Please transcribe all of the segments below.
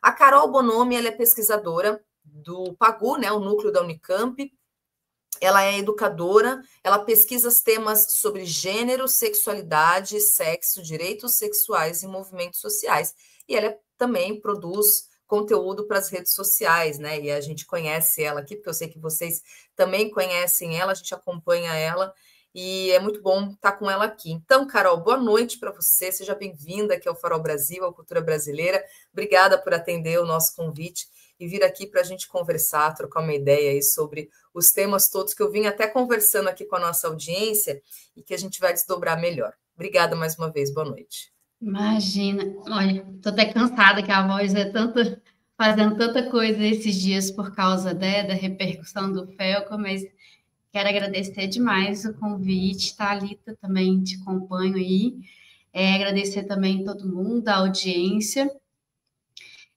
A Carol Bonomi, ela é pesquisadora do PAGU, né, o núcleo da Unicamp. Ela é educadora, ela pesquisa os temas sobre gênero, sexualidade, sexo, direitos sexuais e movimentos sociais. E ela também produz conteúdo para as redes sociais, né? E a gente conhece ela aqui, porque eu sei que vocês também conhecem ela, a gente acompanha ela, e é muito bom estar com ela aqui. Então, Carol, boa noite para você, seja bem-vinda aqui ao Farol Brasil, à Cultura Brasileira. Obrigada por atender o nosso convite e vir aqui para a gente conversar, trocar uma ideia aí sobre os temas todos que eu vim até conversando aqui com a nossa audiência e que a gente vai desdobrar melhor. Obrigada mais uma vez, boa noite. Imagina, olha, estou até cansada que a voz é tanto, fazendo tanta coisa esses dias por causa da repercussão do Felco, mas quero agradecer demais o convite, tá, Thalita, também te acompanho aí, agradecer também todo mundo, a audiência,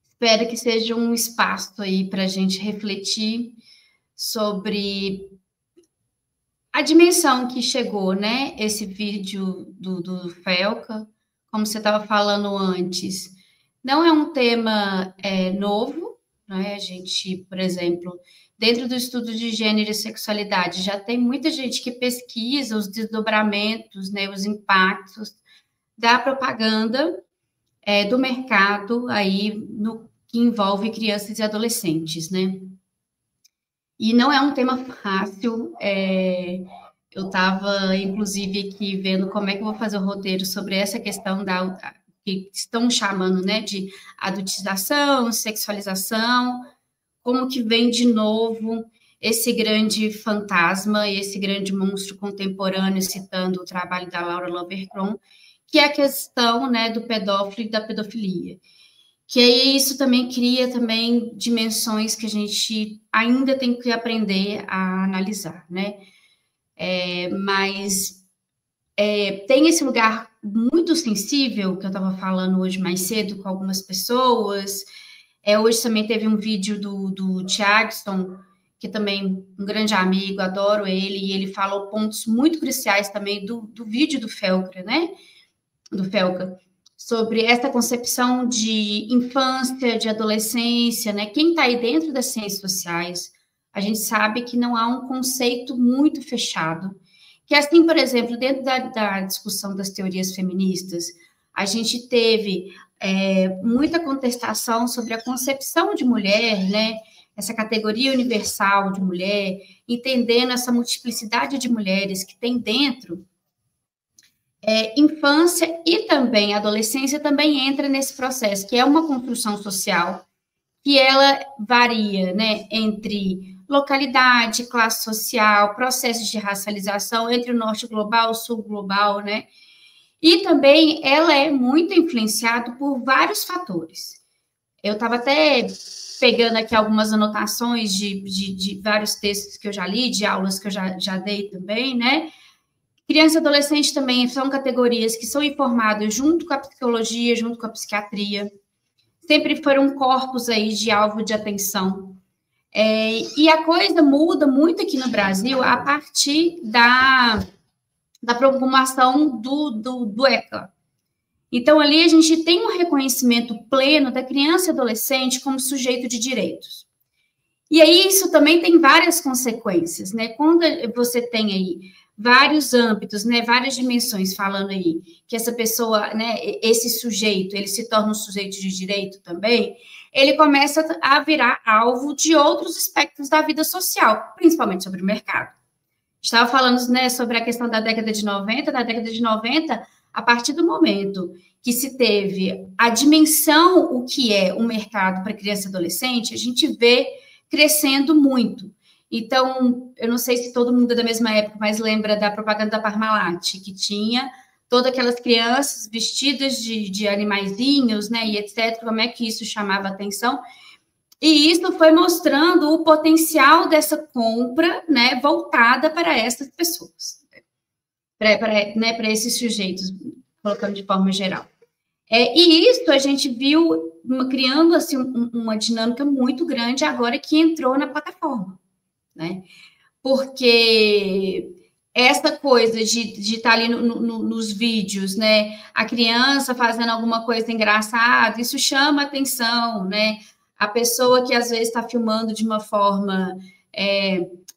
espero que seja um espaço aí para a gente refletir sobre a dimensão que chegou, né, esse vídeo do Felca, como você estava falando antes, não é um tema novo, né? A gente, por exemplo, dentro do estudo de gênero e sexualidade, já tem muita gente que pesquisa os desdobramentos, né, os impactos da propaganda do mercado aí no que envolve crianças e adolescentes, né? E não é um tema fácil. Eu estava, inclusive, aqui vendo como é que eu vou fazer o roteiro sobre essa questão que estão chamando, né, de adultização, sexualização, como que vem de novo esse grande fantasma, esse grande monstro contemporâneo, citando o trabalho da Laura Lovercron, que é a questão, né, do pedófilo e da pedofilia. Que aí isso também cria também dimensões que a gente ainda tem que aprender a analisar, né? Mas tem esse lugar muito sensível que eu estava falando hoje mais cedo com algumas pessoas. Hoje também teve um vídeo do Thiagston, que também um grande amigo, adoro ele, e ele falou pontos muito cruciais também do vídeo do Felca, né? Do Felca, sobre essa concepção de infância, de adolescência, né? Quem está aí dentro das ciências sociais, a gente sabe que não há um conceito muito fechado. Que assim, por exemplo, dentro da discussão das teorias feministas, a gente teve muita contestação sobre a concepção de mulher, né? Essa categoria universal de mulher, entendendo essa multiplicidade de mulheres que tem dentro. Infância e também adolescência também entra nesse processo, que é uma construção social, que ela varia, né, entre localidade, classe social, processos de racialização entre o norte global, o sul global, né, e também ela é muito influenciada por vários fatores. Eu estava até pegando aqui algumas anotações de vários textos que eu já li, de aulas que eu já dei também, né. Criança e adolescente também são categorias que são informadas junto com a psicologia, junto com a psiquiatria. Sempre foram corpos aí de alvo de atenção. E a coisa muda muito aqui no Brasil a partir da promulgação do ECA. Então, ali a gente tem um reconhecimento pleno da criança e adolescente como sujeito de direitos. E aí isso também tem várias consequências, né? Quando você tem aí vários âmbitos, né, várias dimensões falando aí que essa pessoa, né, esse sujeito, ele se torna um sujeito de direito também, ele começa a virar alvo de outros aspectos da vida social, principalmente sobre o mercado. Estava falando, né, sobre a questão da década de 90, na década de 90, a partir do momento que se teve a dimensão, o que é o mercado para criança e adolescente, a gente vê crescendo muito. Então, eu não sei se todo mundo é da mesma época, mas lembra da propaganda da Parmalat, que tinha todas aquelas crianças vestidas de animaizinhos, né, e etc., como é que isso chamava atenção. E isso foi mostrando o potencial dessa compra, né, voltada para essas pessoas, para esses sujeitos, colocando de forma geral. E isso a gente viu criando assim, uma dinâmica muito grande agora que entrou na plataforma, né? Porque essa coisa de estar ali nos vídeos, né? A criança fazendo alguma coisa engraçada, isso chama atenção, né? A pessoa que às vezes está filmando de uma forma,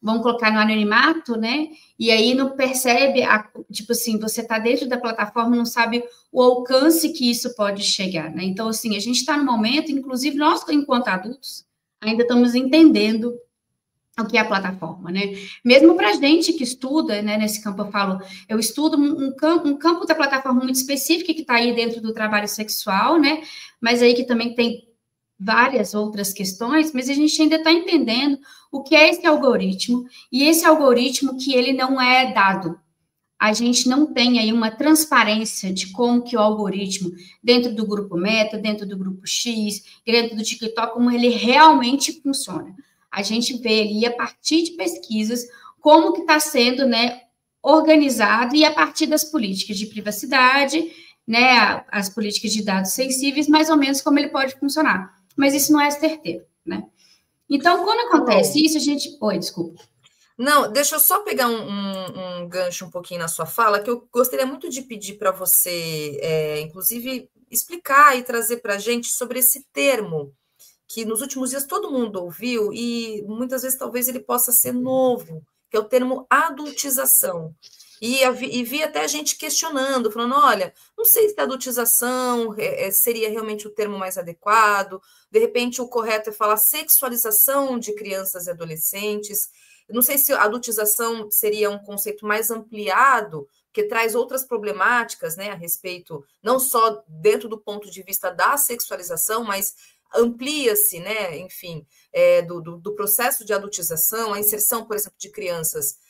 vamos colocar no anonimato, né? E aí não percebe, tipo assim, você está dentro da plataforma, não sabe o alcance que isso pode chegar, né? Então, assim, a gente está no momento, inclusive nós, enquanto adultos, ainda estamos entendendo o que é a plataforma, né? Mesmo para a gente que estuda, né, nesse campo eu estudo um campo da plataforma muito específico que está aí dentro do trabalho sexual, né? Mas aí que também tem várias outras questões, mas a gente ainda está entendendo o que é esse algoritmo, e esse algoritmo que ele não é dado. A gente não tem aí uma transparência de como que o algoritmo, dentro do grupo Meta, dentro do grupo X, dentro do TikTok, como ele realmente funciona. A gente vê ali, a partir de pesquisas, como que está sendo, né, organizado, e a partir das políticas de privacidade, né, as políticas de dados sensíveis, mais ou menos como ele pode funcionar. Mas isso não é certeiro, né? Então, quando acontece isso, a gente... Oi, desculpa. Não, deixa eu só pegar um gancho um pouquinho na sua fala, que eu gostaria muito de pedir para você, inclusive, explicar e trazer para a gente sobre esse termo, que nos últimos dias todo mundo ouviu, e muitas vezes talvez ele possa ser novo, que é o termo adultização. E vi até gente questionando, falando, olha, não sei se a adultização seria realmente o termo mais adequado, de repente o correto é falar sexualização de crianças e adolescentes. Não sei se a adultização seria um conceito mais ampliado, que traz outras problemáticas, né, a respeito, não só dentro do ponto de vista da sexualização, mas amplia-se, né, enfim, do processo de adultização, a inserção, por exemplo, de crianças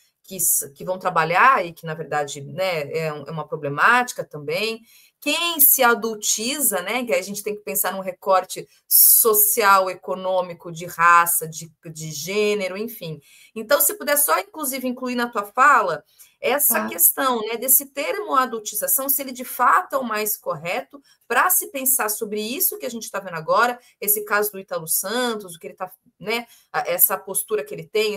que vão trabalhar e que, na verdade, né, é uma problemática também. Quem se adultiza, né, que a gente tem que pensar num recorte social, econômico, de raça, de gênero, enfim. Então, se puder só, inclusive, incluir na tua fala essa questão, né, desse termo adultização, se ele de fato é o mais correto para se pensar sobre isso que a gente está vendo agora, esse caso do Ítalo Santos, o que ele está, né, essa postura que ele tem,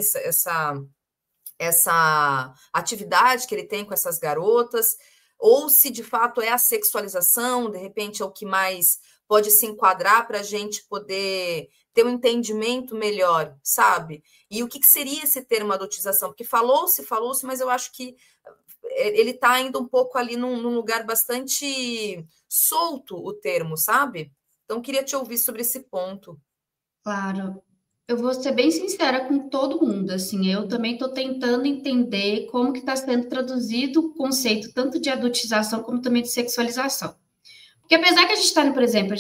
essa atividade que ele tem com essas garotas, ou se de fato é a sexualização, de repente é o que mais pode se enquadrar para a gente poder ter um entendimento melhor, sabe? E o que seria esse termo adultização? Porque falou-se, mas eu acho que ele está ainda um pouco ali num lugar bastante solto, o termo, sabe? Então, queria te ouvir sobre esse ponto. Claro. Eu vou ser bem sincera com todo mundo, assim, eu também estou tentando entender como que está sendo traduzido o conceito tanto de adultização como também de sexualização. Porque apesar que a gente está, por exemplo,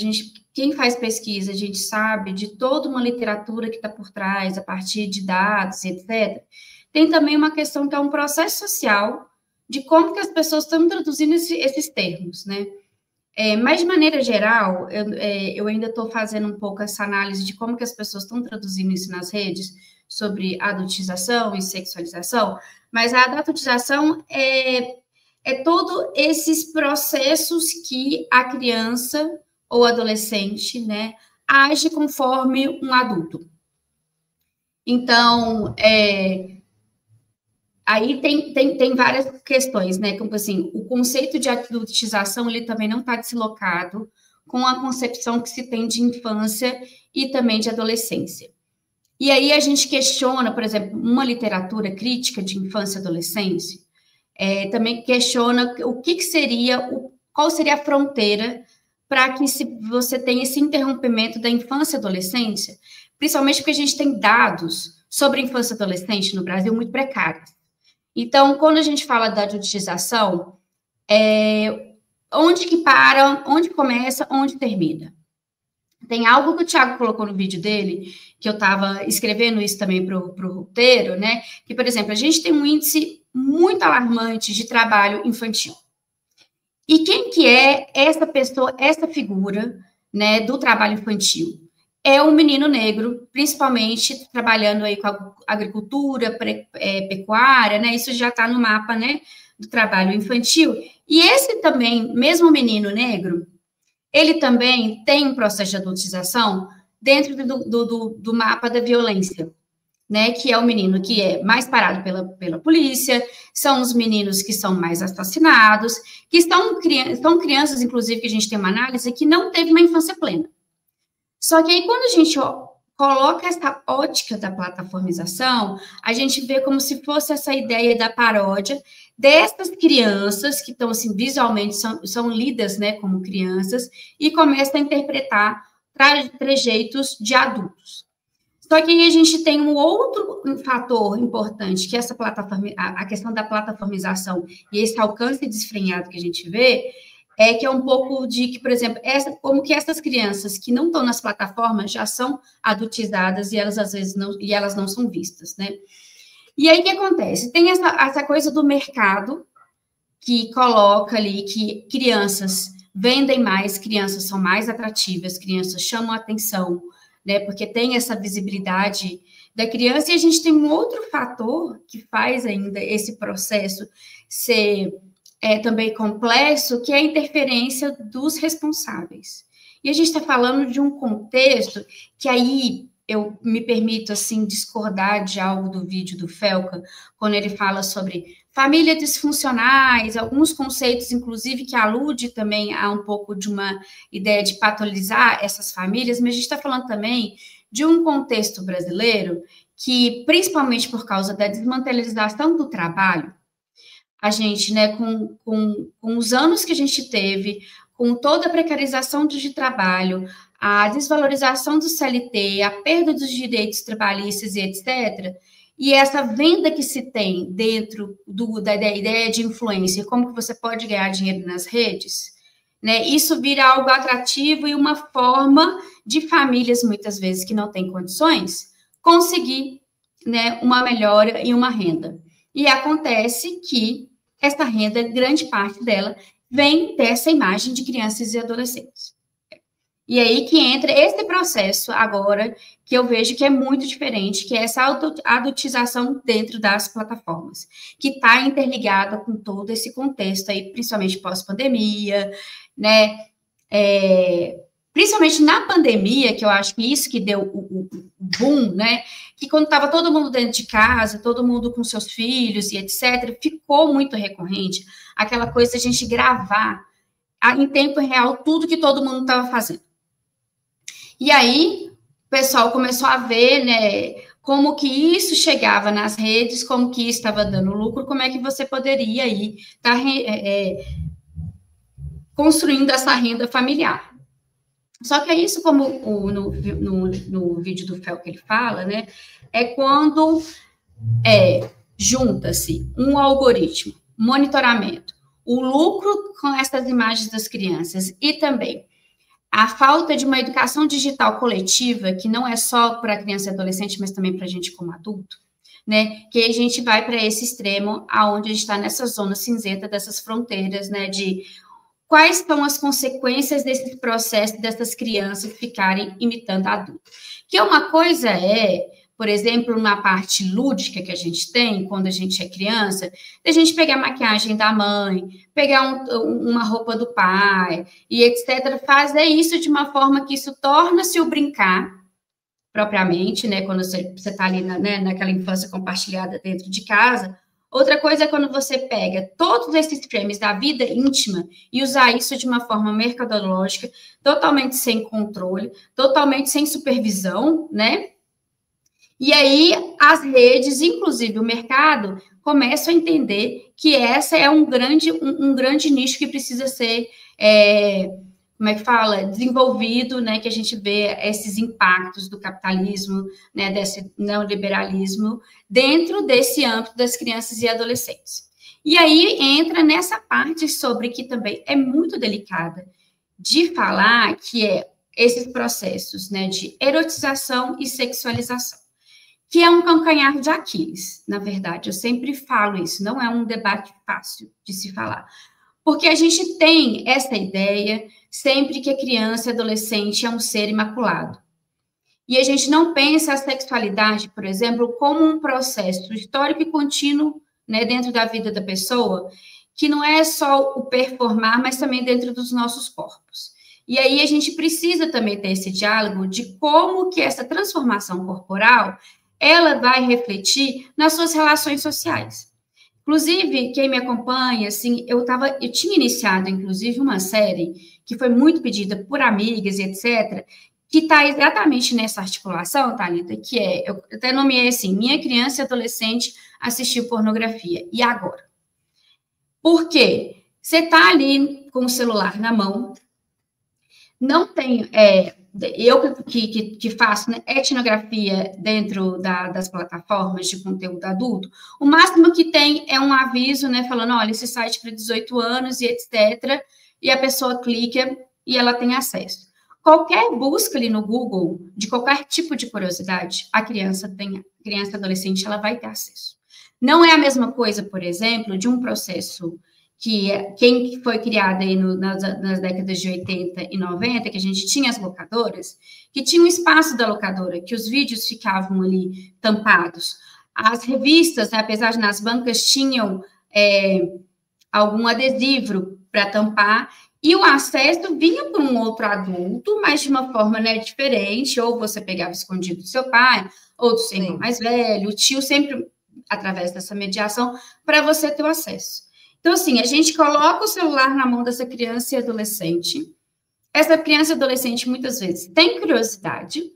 quem faz pesquisa, a gente sabe de toda uma literatura que está por trás, a partir de dados, etc., tem também uma questão que é um processo social de como que as pessoas estão traduzindo esses termos, né? Mas, de maneira geral, eu ainda estou fazendo um pouco essa análise de como que as pessoas estão traduzindo isso nas redes, sobre adultização e sexualização, mas a adultização é todos esses processos que a criança ou adolescente, né, age conforme um adulto. Então, aí tem várias questões, né? Como assim, o conceito de adultização ele também não está deslocado com a concepção que se tem de infância e também de adolescência. E aí a gente questiona, por exemplo, uma literatura crítica de infância e adolescência, também questiona qual seria a fronteira para que você tenha esse interrompimento da infância e adolescência, principalmente porque a gente tem dados sobre infância e adolescente no Brasil muito precários. Então, quando a gente fala da adultização, onde que para, onde começa, onde termina? Tem algo que o Thiago colocou no vídeo dele, que eu estava escrevendo isso também para o roteiro, né? Que, por exemplo, a gente tem um índice muito alarmante de trabalho infantil. E quem que é essa pessoa, essa figura, né, do trabalho infantil? É um menino negro, principalmente trabalhando aí com a agricultura, pecuária, né? Isso já está no mapa, né, do trabalho infantil. E esse também, mesmo menino negro, ele também tem um processo de adultização dentro do mapa da violência. né, que é o menino que é mais parado pela polícia, são os meninos que são mais assassinados, que são crianças, inclusive, que a gente tem uma análise, que não teve uma infância plena. Só que aí, quando a gente coloca essa ótica da plataformização, a gente vê como se fosse essa ideia da paródia dessas crianças que estão, assim, visualmente, são lidas, né, como crianças, e começa a interpretar trejeitos de adultos. Só que aí a gente tem um outro fator importante, que é essa a questão da plataformização e esse alcance desfrenhado que a gente vê, que é um pouco de que, por exemplo, como que essas crianças que não estão nas plataformas já são adultizadas e elas, às vezes, não são vistas, né? E aí, o que acontece? Tem essa coisa do mercado que coloca ali que crianças vendem mais, crianças são mais atrativas, crianças chamam a atenção, né, porque tem essa visibilidade da criança, e a gente tem um outro fator que faz ainda esse processo ser também complexo, que é a interferência dos responsáveis. E a gente está falando de um contexto que aí eu me permito, assim, discordar de algo do vídeo do Felca, quando ele fala sobre famílias disfuncionais, alguns conceitos, inclusive, que alude também a um pouco de uma ideia de patologizar essas famílias, mas a gente está falando também de um contexto brasileiro que, principalmente por causa da desmantelização do trabalho, a gente, né, com os anos que a gente teve, com toda a precarização de trabalho, a desvalorização do CLT, a perda dos direitos trabalhistas e etc., e essa venda que se tem dentro da ideia de influência, como que você pode ganhar dinheiro nas redes, né? Isso vira algo atrativo e uma forma de famílias, muitas vezes, que não têm condições, conseguir, né, uma melhora e uma renda. E acontece que essa renda, grande parte dela, vem dessa imagem de crianças e adolescentes. E aí que entra esse processo agora, que eu vejo que é muito diferente, que é essa adultização dentro das plataformas, que está interligada com todo esse contexto aí, principalmente pós-pandemia, né? Principalmente na pandemia, que eu acho que isso que deu o boom, né? Que quando estava todo mundo dentro de casa, todo mundo com seus filhos e etc., ficou muito recorrente aquela coisa de a gente gravar em tempo real tudo que todo mundo estava fazendo. E aí, o pessoal começou a ver, né, como que isso chegava nas redes, como que isso estava dando lucro, como é que você poderia aí estar construindo essa renda familiar. Só que é isso, como no vídeo do Fel que ele fala, né, é quando junta-se um algoritmo, monitoramento, o lucro com essas imagens das crianças e também a falta de uma educação digital coletiva, que não é só para criança e adolescente, mas também para a gente como adulto, né? Que a gente vai para esse extremo, aonde a gente está nessa zona cinzenta dessas fronteiras, né? De quais são as consequências desses processos dessas crianças ficarem imitando adultos. Que uma coisa por exemplo, na parte lúdica que a gente tem, quando a gente é criança, a gente pegar a maquiagem da mãe, pegar uma roupa do pai, e etc., fazer isso de uma forma que isso torna-se o brincar, propriamente, né, quando você está ali naquela infância compartilhada dentro de casa. Outra coisa é quando você pega todos esses frames da vida íntima e usar isso de uma forma mercadológica, totalmente sem controle, totalmente sem supervisão, né? E aí, as redes, inclusive o mercado, começam a entender que essa é um grande nicho que precisa ser, desenvolvido, né, que a gente vê esses impactos do capitalismo, né, desse neoliberalismo, dentro desse âmbito das crianças e adolescentes. E aí, entra nessa parte sobre que também é muito delicada de falar, que é esses processos, né, de erotização e sexualização, que é um calcanhar de Aquiles, na verdade. Eu sempre falo isso, não é um debate fácil de se falar. Porque a gente tem essa ideia sempre que a criança e adolescente é um ser imaculado. E a gente não pensa a sexualidade, por exemplo, como um processo histórico e contínuo, né, dentro da vida da pessoa, que não é só o performar, mas também dentro dos nossos corpos. E aí a gente precisa também ter esse diálogo de como que essa transformação corporal ela vai refletir nas suas relações sociais. Inclusive, quem me acompanha, assim, eu tinha iniciado, inclusive, uma série que foi muito pedida por amigas e etc., que está exatamente nessa articulação, Thalita, que eu até nomeei assim, minha criança e adolescente assistiu pornografia, e agora? Por quê? Você está ali com o celular na mão, não tem, eu que faço, né, etnografia dentro das plataformas de conteúdo adulto, o máximo que tem é um aviso, né, falando, olha, esse site para 18 anos e etc., e a pessoa clica e ela tem acesso. Qualquer busca ali no Google, de qualquer tipo de curiosidade, a criança e adolescente, ela vai ter acesso. Não é a mesma coisa, por exemplo, de um processo quem foi criada aí nas décadas de 80 e 90, que a gente tinha as locadoras, que tinha um espaço da locadora, que os vídeos ficavam ali tampados. As revistas, né, apesar de nas bancas, tinham algum adesivo para tampar, e o acesso vinha por um outro adulto, mas de uma forma, né, diferente, ou você pegava escondido do seu pai, ou do seu irmão mais velho, o tio, sempre através dessa mediação, para você ter o acesso. Então, assim, a gente coloca o celular na mão dessa criança e adolescente. Essa criança e adolescente, muitas vezes, tem curiosidade.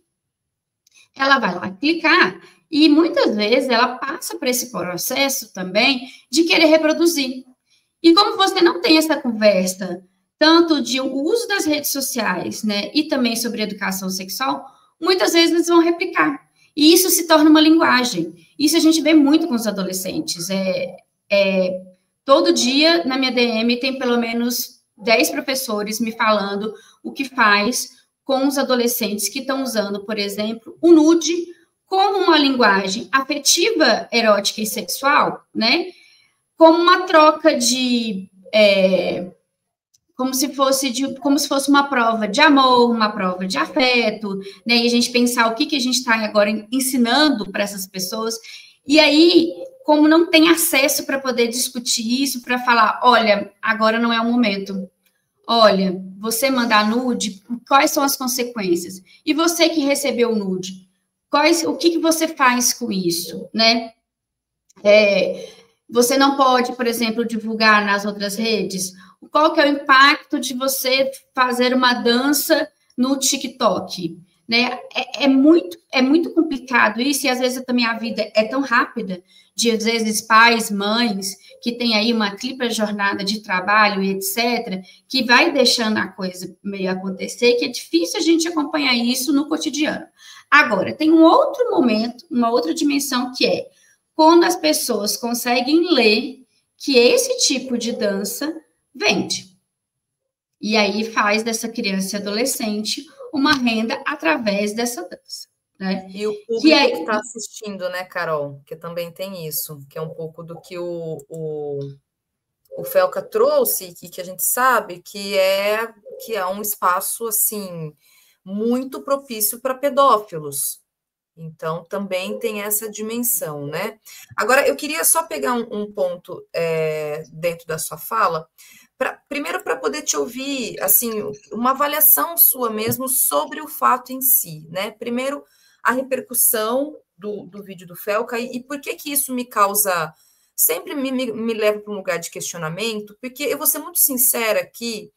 Ela vai lá clicar e, muitas vezes, ela passa por esse processo também de querer reproduzir. E como você não tem essa conversa, tanto de o uso das redes sociais, né, e também sobre educação sexual, muitas vezes eles vão replicar. E isso se torna uma linguagem. Isso a gente vê muito com os adolescentes. Todo dia, na minha DM, tem pelo menos 10 professores me falando o que faz com os adolescentes que estão usando, por exemplo, o nude como uma linguagem afetiva, erótica e sexual, né? Como uma troca de... como se fosse uma prova de amor, uma prova de afeto, né? E a gente pensar o que a gente está agora ensinando para essas pessoas. E aí, como não tem acesso para poder discutir isso, para falar, olha, agora não é o momento. Olha, você mandar nude, quais são as consequências? E você que recebeu o nude, o que você faz com isso, né? Você não pode, por exemplo, divulgar nas outras redes. Qual que é o impacto de você fazer uma dança no TikTok? Né? É muito complicado isso, e às vezes também a vida é tão rápida, de às vezes pais, mães, que tem aí uma tripla jornada de trabalho e etc., que vai deixando a coisa meio acontecer, que é difícil a gente acompanhar isso no cotidiano. Agora, tem um outro momento, uma outra dimensão, que é quando as pessoas conseguem ler que esse tipo de dança vende. E aí faz dessa criança e adolescente uma renda através dessa dança. Né? E o público que está assistindo, né, Carol? Que também tem isso, que é um pouco do que o Felca trouxe, que a gente sabe que é um espaço, assim, muito propício para pedófilos. Então, também tem essa dimensão, né? Agora, eu queria só pegar um ponto dentro da sua fala, primeiro para poder te ouvir, assim, uma avaliação sua mesmo sobre o fato em si, né? Primeiro, a repercussão do vídeo do Felca e por que isso me causa, sempre me leva para um lugar de questionamento, porque eu vou ser muito sincera aqui,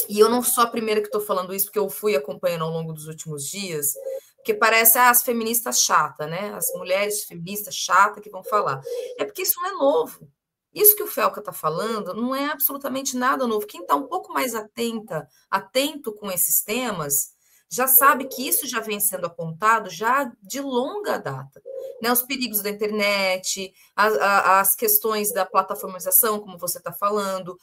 e eu não sou a primeira que estou falando isso, porque eu fui acompanhando ao longo dos últimos dias, porque parece as feministas chatas, né? As mulheres feministas chatas que vão falar. É porque isso não é novo. Isso que o Felca está falando não é absolutamente nada novo. Quem está um pouco mais atento com esses temas, já sabe que isso já vem sendo apontado já de longa data. Né, os perigos da internet, as questões da plataformização, como você está falando,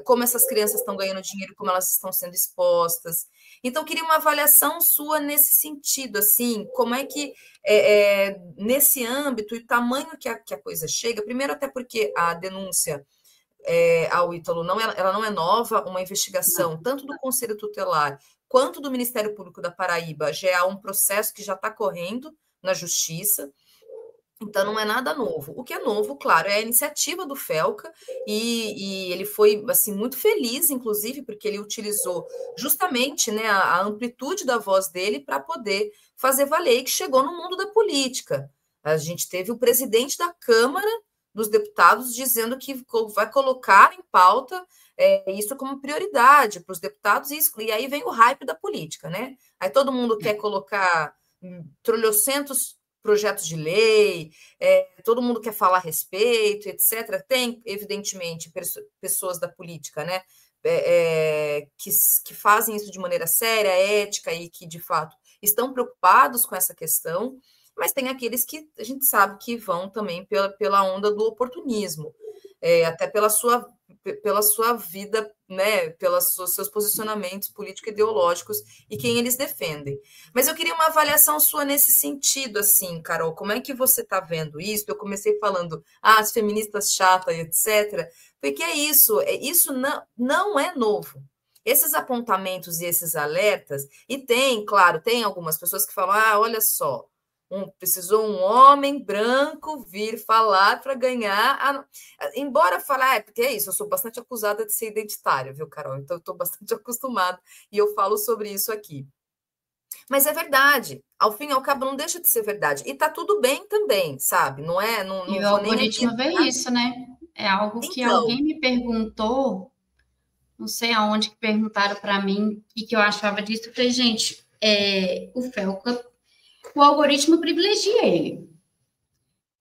como essas crianças estão ganhando dinheiro, como elas estão sendo expostas. Então, eu queria uma avaliação sua nesse sentido, assim, como é que, nesse âmbito, e o tamanho que a coisa chega, primeiro até porque a denúncia ao Ítalo, ela não é nova, uma investigação, tanto do Conselho Tutelar, quanto do Ministério Público da Paraíba, já é um processo que já está correndo na Justiça. Então, não é nada novo. O que é novo, claro, é a iniciativa do Felca, e ele foi assim muito feliz, inclusive, porque ele utilizou justamente, né, a amplitude da voz dele para poder fazer valer, e que chegou no mundo da política. A gente teve o presidente da Câmara dos Deputados dizendo que vai colocar em pauta isso como prioridade para os deputados, e aí vem o hype da política, né? Aí todo mundo quer colocar trocentos projetos de lei, todo mundo quer falar a respeito, etc. Tem, evidentemente, pessoas da política, né, que fazem isso de maneira séria, ética, e que, de fato, estão preocupados com essa questão, mas tem aqueles que a gente sabe que vão também pela onda do oportunismo, até pela sua vida, né, pelos seus posicionamentos político-ideológicos e quem eles defendem. Mas eu queria uma avaliação sua nesse sentido, assim, Carol, como é que você está vendo isso? Eu comecei falando, as feministas chatas, etc., porque isso não é novo. Esses apontamentos e esses alertas, e claro, tem algumas pessoas que falam, olha só, precisou um homem branco vir falar para ganhar. Embora falar, porque é isso, eu sou bastante acusada de ser identitária, viu, Carol? Então, eu estou bastante acostumada e eu falo sobre isso aqui. Mas é verdade, ao fim e ao cabo, não deixa de ser verdade. E tá tudo bem também, sabe? Não é. E Não o vou nem aqui. algoritmo vê isso, né? É algo que Então, alguém me perguntou, não sei aonde que perguntaram para mim e que eu achava disso. Eu falei, gente, o Felca, o algoritmo privilegia ele,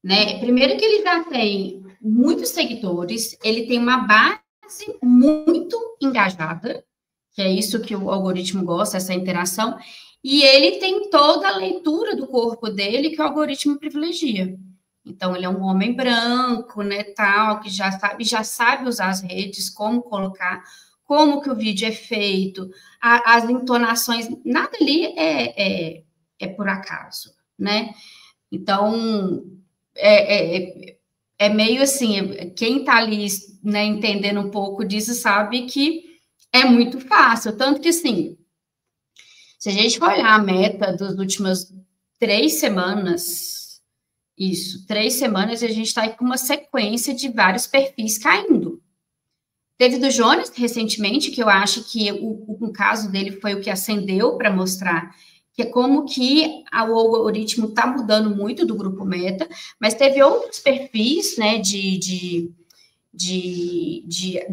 né? Primeiro que ele já tem muitos seguidores, ele tem uma base muito engajada, que é isso que o algoritmo gosta, essa interação, e ele tem toda a leitura do corpo dele que o algoritmo privilegia. Então, ele é um homem branco, né, tal, que já sabe usar as redes, como colocar, como que o vídeo é feito, as entonações, nada ali é por acaso, né? Então, é meio assim, quem está ali, né, entendendo um pouco disso sabe que é muito fácil, tanto que, assim, se a gente for olhar a meta das últimas 3 semanas, 3 semanas, a gente está com uma sequência de vários perfis caindo. Teve do Jonas, recentemente, que eu acho que o caso dele foi o que acendeu para mostrar que é como que o algoritmo está mudando muito do grupo meta, mas teve outros perfis, né, de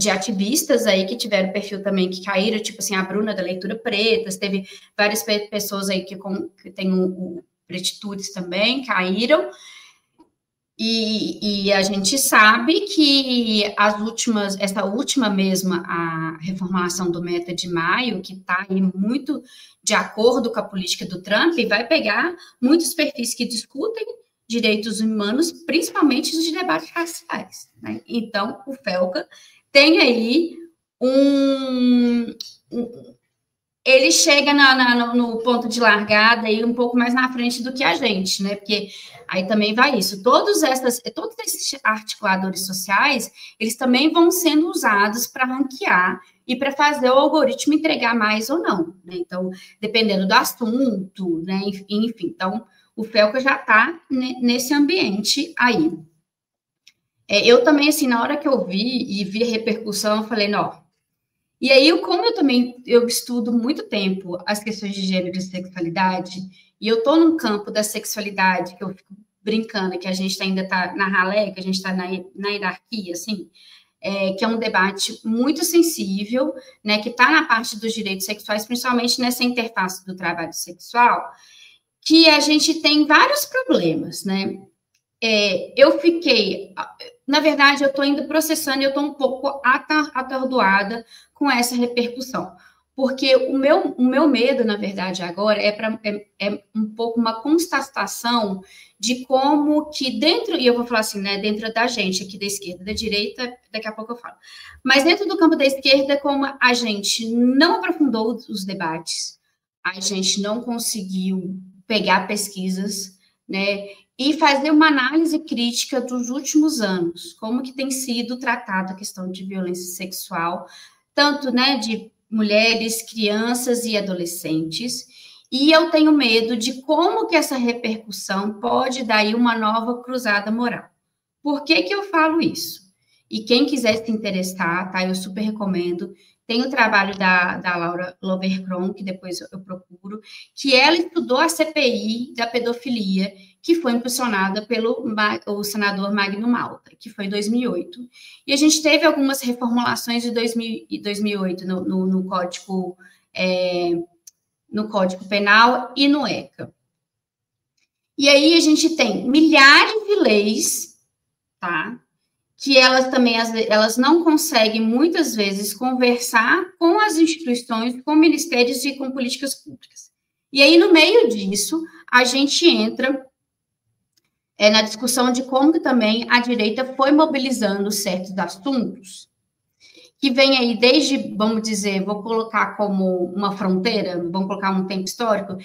ativistas aí que tiveram perfil também que caíram, tipo assim, a Bruna da Leitura Pretas, teve várias pessoas aí que tem o Pretitudes também, caíram, e a gente sabe que essa última mesma, a reformulação do Meta de maio, que está aí muito de acordo com a política do Trump, vai pegar muitos perfis que discutem direitos humanos, principalmente os de debates raciais, né? Então, o Felca tem aí ele chega no ponto de largada aí um pouco mais na frente do que a gente, né? Porque aí também vai isso. Todos esses articuladores sociais, eles também vão sendo usados para ranquear e para fazer o algoritmo entregar mais ou não, né? Então, dependendo do assunto, né? Enfim, então, o Felca já está nesse ambiente aí. Eu também, assim, na hora que eu vi a repercussão, eu falei, não. E aí, como eu estudo muito tempo as questões de gênero e sexualidade, e eu estou num campo da sexualidade, que eu fico brincando, que a gente ainda está na ralé, que a gente está na hierarquia, assim, que é um debate muito sensível, né, que está na parte dos direitos sexuais, principalmente nessa interface do trabalho sexual, que a gente tem vários problemas, né? Na verdade, eu estou ainda processando e eu estou um pouco atordoada com essa repercussão, porque o meu medo, na verdade, agora é um pouco uma constatação de como que dentro, e eu vou falar assim, né, dentro da gente aqui da esquerda, da direita, daqui a pouco eu falo, mas dentro do campo da esquerda, como a gente não aprofundou os debates, a gente não conseguiu pegar pesquisas, né, e fazer uma análise crítica dos últimos anos, como que tem sido tratada a questão de violência sexual, tanto, né, de mulheres, crianças e adolescentes, E eu tenho medo de como que essa repercussão pode dar aí uma nova cruzada moral. Por que que eu falo isso? E quem quiser se interessar, tá? Eu super recomendo. Tem o trabalho da Laura Lovercron, que depois eu procuro, que ela estudou a CPI da pedofilia, que foi impulsionada pelo o senador Magno Malta, que foi em 2008. E a gente teve algumas reformulações de 2008 no Código, no Código Penal e no ECA. E aí a gente tem milhares de leis, tá? Que elas também, elas não conseguem, muitas vezes, conversar com as instituições, com ministérios e com políticas públicas. E aí, no meio disso, a gente entra na discussão de como que também a direita foi mobilizando certos assuntos, que vem aí desde, vamos dizer, vou colocar como uma fronteira, vamos colocar um tempo histórico,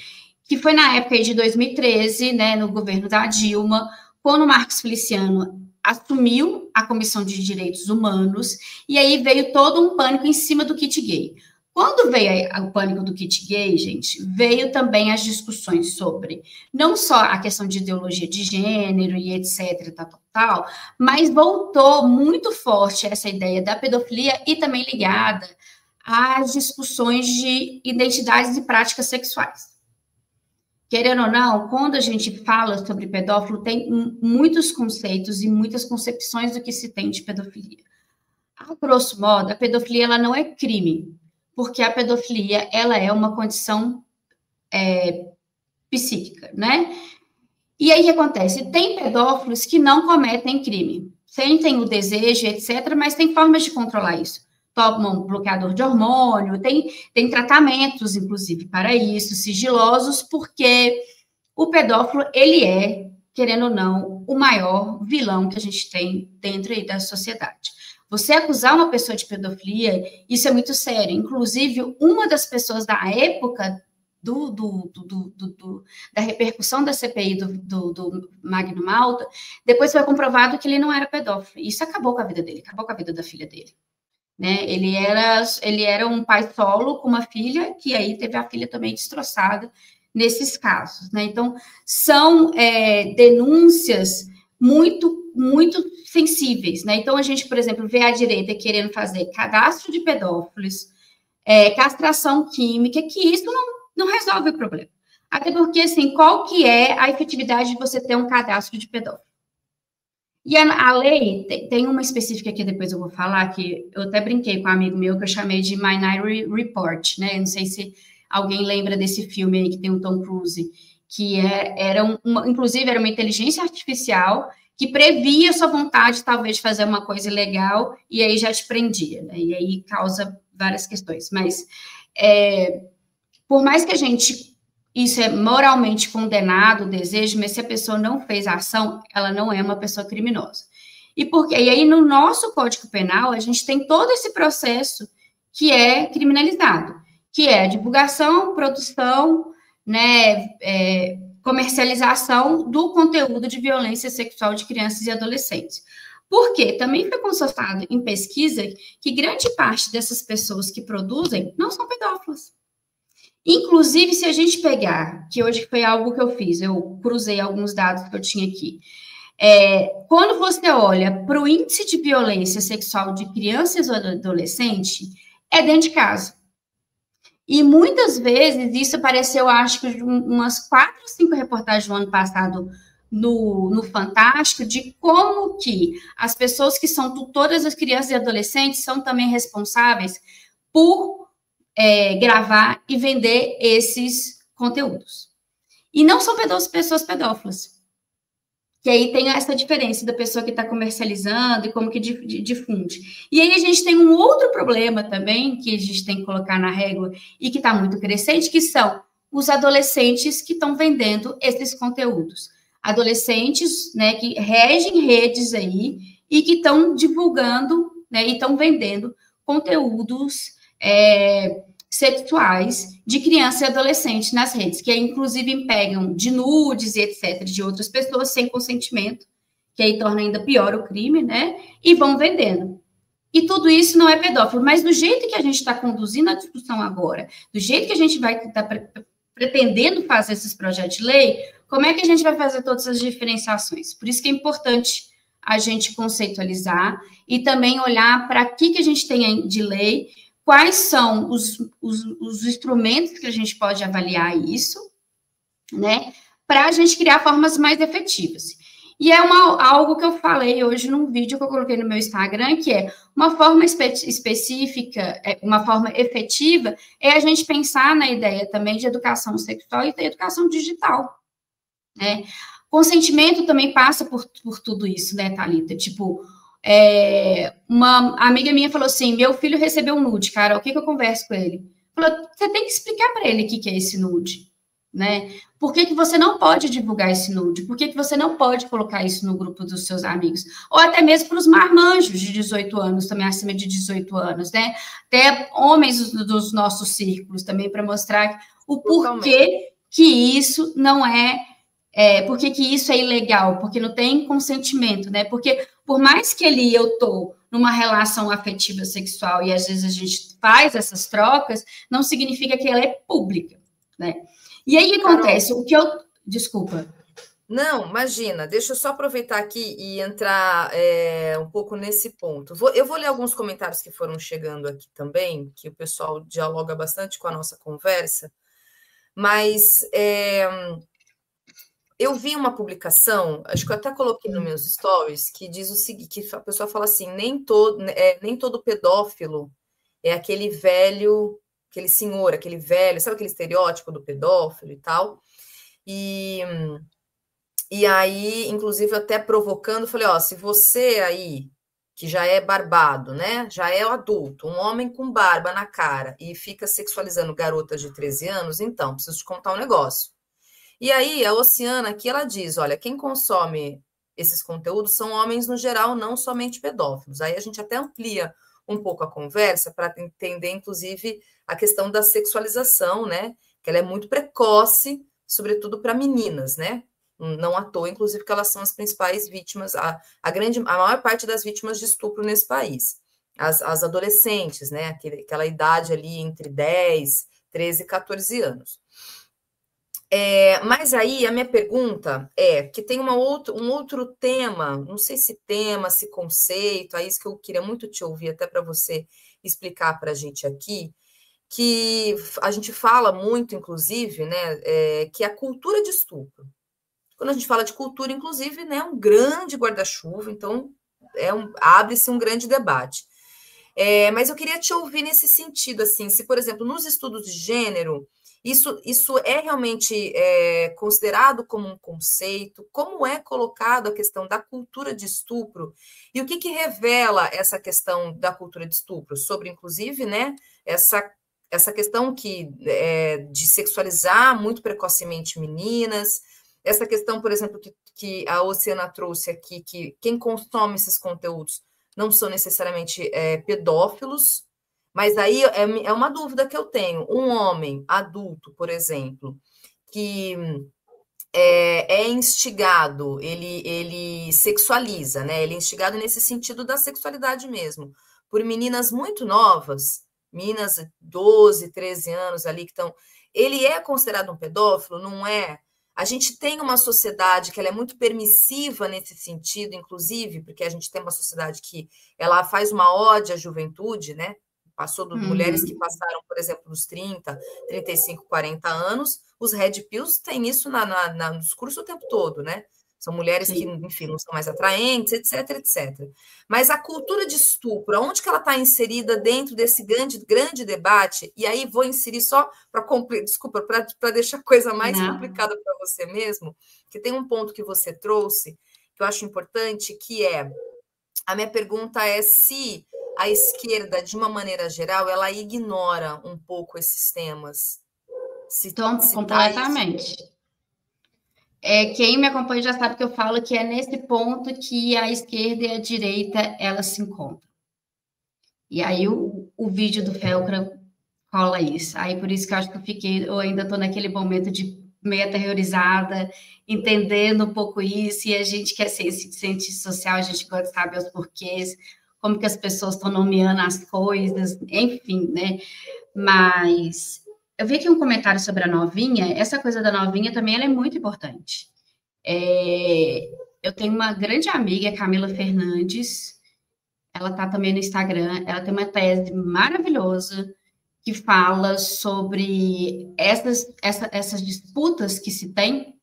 que foi na época aí de 2013, né, no governo da Dilma, quando o Marcos Feliciano assumiu a Comissão de Direitos Humanos, e aí veio todo um pânico em cima do kit gay. Quando veio o pânico do kit gay, gente, veio também as discussões sobre não só a questão de ideologia de gênero e etc, tal, mas voltou muito forte essa ideia da pedofilia e também ligada às discussões de identidades e práticas sexuais. Querendo ou não, quando a gente fala sobre pedófilo, tem muitos conceitos e muitas concepções do que se tem de pedofilia. A grosso modo, a pedofilia ela não é crime, porque a pedofilia ela é uma condição psíquica, né? E aí o que acontece? Tem pedófilos que não cometem crime, sentem o desejo, etc., mas tem formas de controlar isso. Tomam bloqueador de hormônio, tem tratamentos, inclusive, para isso, sigilosos, porque o pedófilo, ele é, querendo ou não, o maior vilão que a gente tem dentro aí da sociedade. Você acusar uma pessoa de pedofilia, isso é muito sério. Inclusive, uma das pessoas da época da repercussão da CPI do Magno Malta, depois foi comprovado que ele não era pedófilo. Isso acabou com a vida dele, acabou com a vida da filha dele. Né? Ele era um pai solo com uma filha, que aí teve a filha também destroçada nesses casos. Né? Então, são denúncias muito, muito sensíveis. Né? Então, a gente, por exemplo, vê a direita querendo fazer cadastro de pedófilos, castração química, que isso não resolve o problema. Até porque, assim, qual que é a efetividade de você ter um cadastro de pedófilo? E a lei, tem uma específica que depois eu vou falar, que eu até brinquei com um amigo meu, que eu chamei de Minority Report, né? Eu não sei se alguém lembra desse filme aí, que tem o Tom Cruise, que inclusive, era uma inteligência artificial que previa a sua vontade, talvez, de fazer uma coisa ilegal, e aí já te prendia, né? E aí causa várias questões. Mas, por mais que isso é moralmente condenado, o desejo, mas se a pessoa não fez a ação, ela não é uma pessoa criminosa. E aí, no nosso Código Penal, a gente tem todo esse processo que é criminalizado, que é a divulgação, produção, né, comercialização do conteúdo de violência sexual de crianças e adolescentes. Porque também foi constatado em pesquisa que grande parte dessas pessoas que produzem não são pedófilas. Inclusive, se a gente pegar, que hoje foi algo que eu fiz, eu cruzei alguns dados que eu tinha aqui. Quando você olha para o índice de violência sexual de crianças ou adolescentes, é dentro de casa. E muitas vezes isso apareceu, acho que umas 4 ou 5 reportagens no ano passado no Fantástico, de como que as pessoas que são tutoras das crianças e adolescentes são também responsáveis por gravar e vender esses conteúdos. E não são pessoas pedófilas. Que aí tem essa diferença da pessoa que está comercializando e como que difunde. E aí a gente tem um outro problema também, que a gente tem que colocar na régua e que está muito crescente, que são os adolescentes que estão vendendo esses conteúdos. Adolescentes, né, que regem redes aí e que estão divulgando, né, e estão vendendo conteúdos sexuais de criança e adolescente nas redes, que aí, inclusive, pegam de nudes e etc., de outras pessoas sem consentimento, que aí torna ainda pior o crime, né? E vão vendendo. E tudo isso não é pedófilo, mas do jeito que a gente está conduzindo a discussão agora, do jeito que a gente vai estar pretendendo fazer esses projetos de lei, como é que a gente vai fazer todas as diferenciações? Por isso que é importante a gente conceitualizar e também olhar para que a gente tem de lei, quais são os instrumentos que a gente pode avaliar isso, né? Para a gente criar formas mais efetivas. E é algo que eu falei hoje num vídeo que eu coloquei no meu Instagram, que é uma forma específica, uma forma efetiva, é a gente pensar na ideia também de educação sexual e de educação digital, né? Consentimento também passa por tudo isso, né, Thalita? Tipo, uma amiga minha falou assim, meu filho recebeu um nude, cara, o que eu converso com ele? Falou, você tem que explicar para ele o que é esse nude, né? Por que você não pode divulgar esse nude? Por que você não pode colocar isso no grupo dos seus amigos? Ou até mesmo para os marmanjos de 18 anos, também acima de 18 anos, né? Até homens dos nossos círculos também, para mostrar o porquê que isso não por que isso é ilegal? Porque não tem consentimento, né? Porque por mais que eu estou numa relação afetiva sexual e às vezes a gente faz essas trocas, não significa que ela é pública, né? E aí o que acontece? Desculpa. Não, imagina, deixa eu só aproveitar aqui e entrar um pouco nesse ponto. Eu vou ler alguns comentários que foram chegando aqui também, que o pessoal dialoga bastante com a nossa conversa, mas eu vi uma publicação, acho que eu até coloquei nos meus stories, que diz o seguinte, que a pessoa fala assim, nem todo pedófilo é aquele velho, aquele senhor, aquele velho, sabe aquele estereótipo do pedófilo e tal? E aí, inclusive, até provocando, falei, ó, se você aí, que já é barbado, né, já é adulto, um homem com barba na cara e fica sexualizando garotas de 13 anos, então, preciso te contar um negócio. E aí, a Oceana aqui, ela diz, olha, quem consome esses conteúdos são homens no geral, não somente pedófilos. Aí a gente até amplia um pouco a conversa para entender, inclusive, a questão da sexualização, né, que ela é muito precoce, sobretudo para meninas, né, não à toa, inclusive, que elas são as principais vítimas, a maior parte das vítimas de estupro nesse país. As adolescentes, né, aquela idade ali entre 10, 13 e 14 anos. Mas aí a minha pergunta que tem um outro tema, não sei se tema, se conceito, é isso que eu queria muito te ouvir, até para você explicar para a gente aqui, que a gente fala muito, inclusive, né, que é a cultura de estupro. Quando a gente fala de cultura, inclusive, né, é um grande guarda-chuva, então abre-se um grande debate. Mas eu queria te ouvir nesse sentido, assim, se, por exemplo, nos estudos de gênero, isso é realmente considerado como um conceito? Como é colocado a questão da cultura de estupro? E o que revela essa questão da cultura de estupro? Sobre, inclusive, né, essa questão de sexualizar muito precocemente meninas, essa questão, por exemplo, que a Oceana trouxe aqui, que quem consome esses conteúdos não são necessariamente pedófilos, mas aí é uma dúvida que eu tenho. Um homem adulto, por exemplo, que é instigado, ele sexualiza, né? Ele é instigado nesse sentido da sexualidade mesmo, por meninas muito novas, meninas de 12, 13 anos ali que estão... Ele é considerado um pedófilo? Não é? A gente tem uma sociedade que ela é muito permissiva nesse sentido, inclusive, porque a gente tem uma sociedade que ela faz uma ode à juventude, né? Passou de mulheres que passaram, por exemplo, dos 30, 35, 40 anos, os red pills têm isso no discurso o tempo todo, né? São mulheres que, enfim, não são mais atraentes, etc, etc. Mas a cultura de estupro, onde que ela está inserida dentro desse grande debate? E aí vou inserir só para deixar a coisa mais complicada para você mesmo, que tem um ponto que você trouxe, que eu acho importante, que a minha pergunta é se a esquerda, de uma maneira geral, ela ignora um pouco esses temas. Completamente. Quem me acompanha já sabe que eu falo que é nesse ponto que a esquerda e a direita elas se encontram. E aí o vídeo do Felcro rola isso. Aí por isso que eu acho que eu ainda estou naquele momento de meio aterrorizada, entendendo um pouco isso, e a gente quer ser cientista social, a gente gosta de saber os porquês, como que as pessoas estão nomeando as coisas, enfim, né? Mas eu vi aqui um comentário sobre a novinha, essa coisa da novinha também ela é muito importante. Eu tenho uma grande amiga, Camila Fernandes, ela está também no Instagram, ela tem uma tese maravilhosa que fala sobre essas disputas que se tem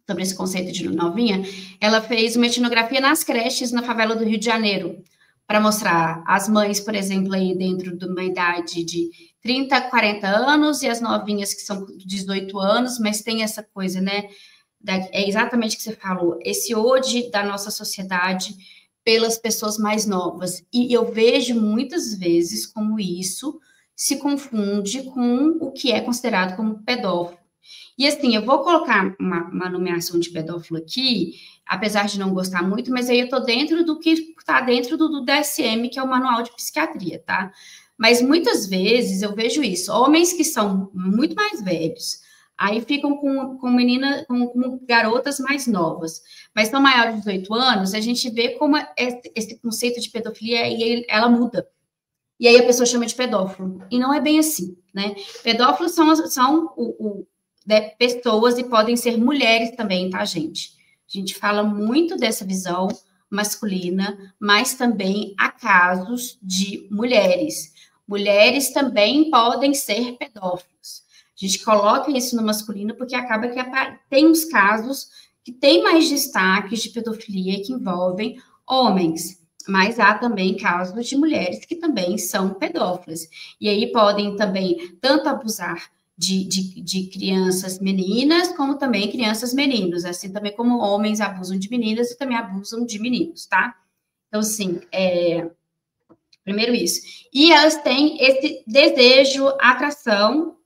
sobre esse conceito de novinha. Ela fez uma etnografia nas creches na favela do Rio de Janeiro, para mostrar as mães, por exemplo, aí dentro de uma idade de 30, 40 anos, e as novinhas que são 18 anos, mas tem essa coisa, né? É exatamente o que você falou, esse hoje da nossa sociedade pelas pessoas mais novas. E eu vejo muitas vezes como isso se confunde com o que é considerado como pedófilo. E assim, eu vou colocar uma nomeação de pedófilo aqui, apesar de não gostar muito, mas aí eu estou dentro do que está dentro do DSM, que é o Manual de Psiquiatria, tá? Mas muitas vezes eu vejo isso, homens que são muito mais velhos, aí ficam com garotas mais novas, mas são maiores de 18 anos, a gente vê como esse conceito de pedofilia, ela muda. E aí a pessoa chama de pedófilo. E não é bem assim, né? Pedófilos são pessoas e podem ser mulheres também, tá, gente? A gente fala muito dessa visão masculina, mas também há casos de mulheres. Mulheres também podem ser pedófilos. A gente coloca isso no masculino porque acaba que tem uns casos que tem mais destaques de pedofilia que envolvem homens. Mas há também casos de mulheres que também são pedófilas. E aí podem também tanto abusar de crianças meninas, como também crianças meninos. Assim também como homens abusam de meninas e também abusam de meninos, tá? Então, assim, primeiro isso. E elas têm esse desejo, atração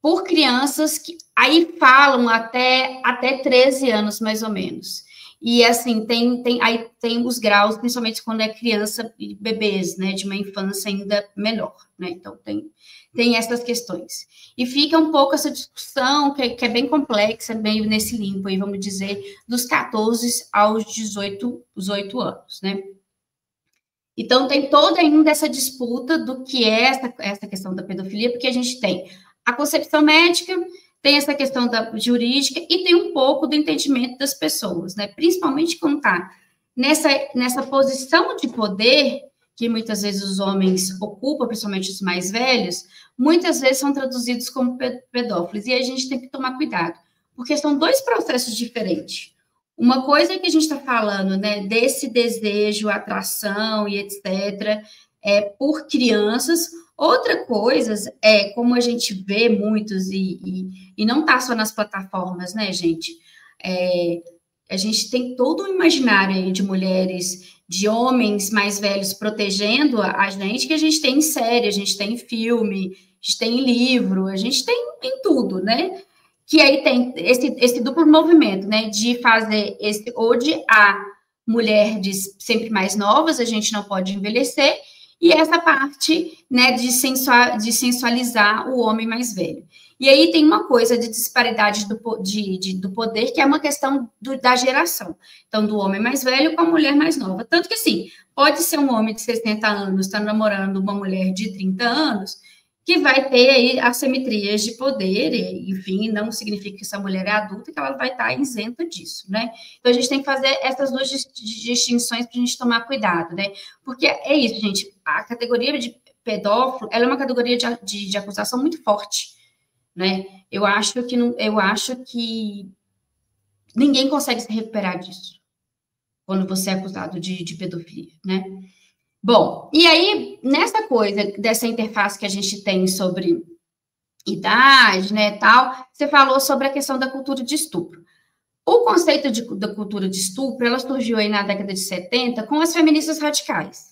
por crianças que aí falam até 13 anos, mais ou menos. E, assim, aí tem os graus, principalmente quando é criança e bebês, né, de uma infância ainda menor, né, então tem essas questões. E fica um pouco essa discussão, que é bem complexa, meio nesse limbo aí, vamos dizer, dos 14 aos 18 anos, né. Então, tem toda ainda essa disputa do que é essa questão da pedofilia, porque a gente tem a concepção médica, tem essa questão da jurídica e tem um pouco do entendimento das pessoas, né? Principalmente quando está nessa posição de poder que muitas vezes os homens ocupam, principalmente os mais velhos, muitas vezes são traduzidos como pedófilos. E a gente tem que tomar cuidado, porque são dois processos diferentes. Uma coisa é que a gente está falando, né, desse desejo, atração e etc., por crianças. Outra coisa é como a gente vê muitos, e não está só nas plataformas, né, gente? A gente tem todo um imaginário aí de mulheres, de homens mais velhos protegendo a gente, que a gente tem em série, a gente tem em filme, a gente tem em livro, a gente tem em tudo, né? Que aí tem esse duplo movimento, né? De fazer esse ode a mulher de sempre mais novas, a gente não pode envelhecer, e essa parte, né, de sensualizar o homem mais velho. E aí tem uma coisa de disparidade do poder, que é uma questão da geração. Então, do homem mais velho com a mulher mais nova. Tanto que, assim, pode ser um homem de 60 anos estar namorando uma mulher de 30 anos, que vai ter aí assimetrias de poder, e, enfim, não significa que essa mulher é adulta, que ela vai estar isenta disso, né? Então, a gente tem que fazer essas duas distinções para a gente tomar cuidado, né? Porque é isso, gente, a categoria de pedófilo, ela é uma categoria de acusação muito forte, né? Eu acho que ninguém consegue se recuperar disso, quando você é acusado de pedofilia, né? Bom, e aí, nessa coisa, dessa interface que a gente tem sobre idade, né, tal, você falou sobre a questão da cultura de estupro. O conceito da cultura de estupro, ela surgiu aí na década de 70 com as feministas radicais.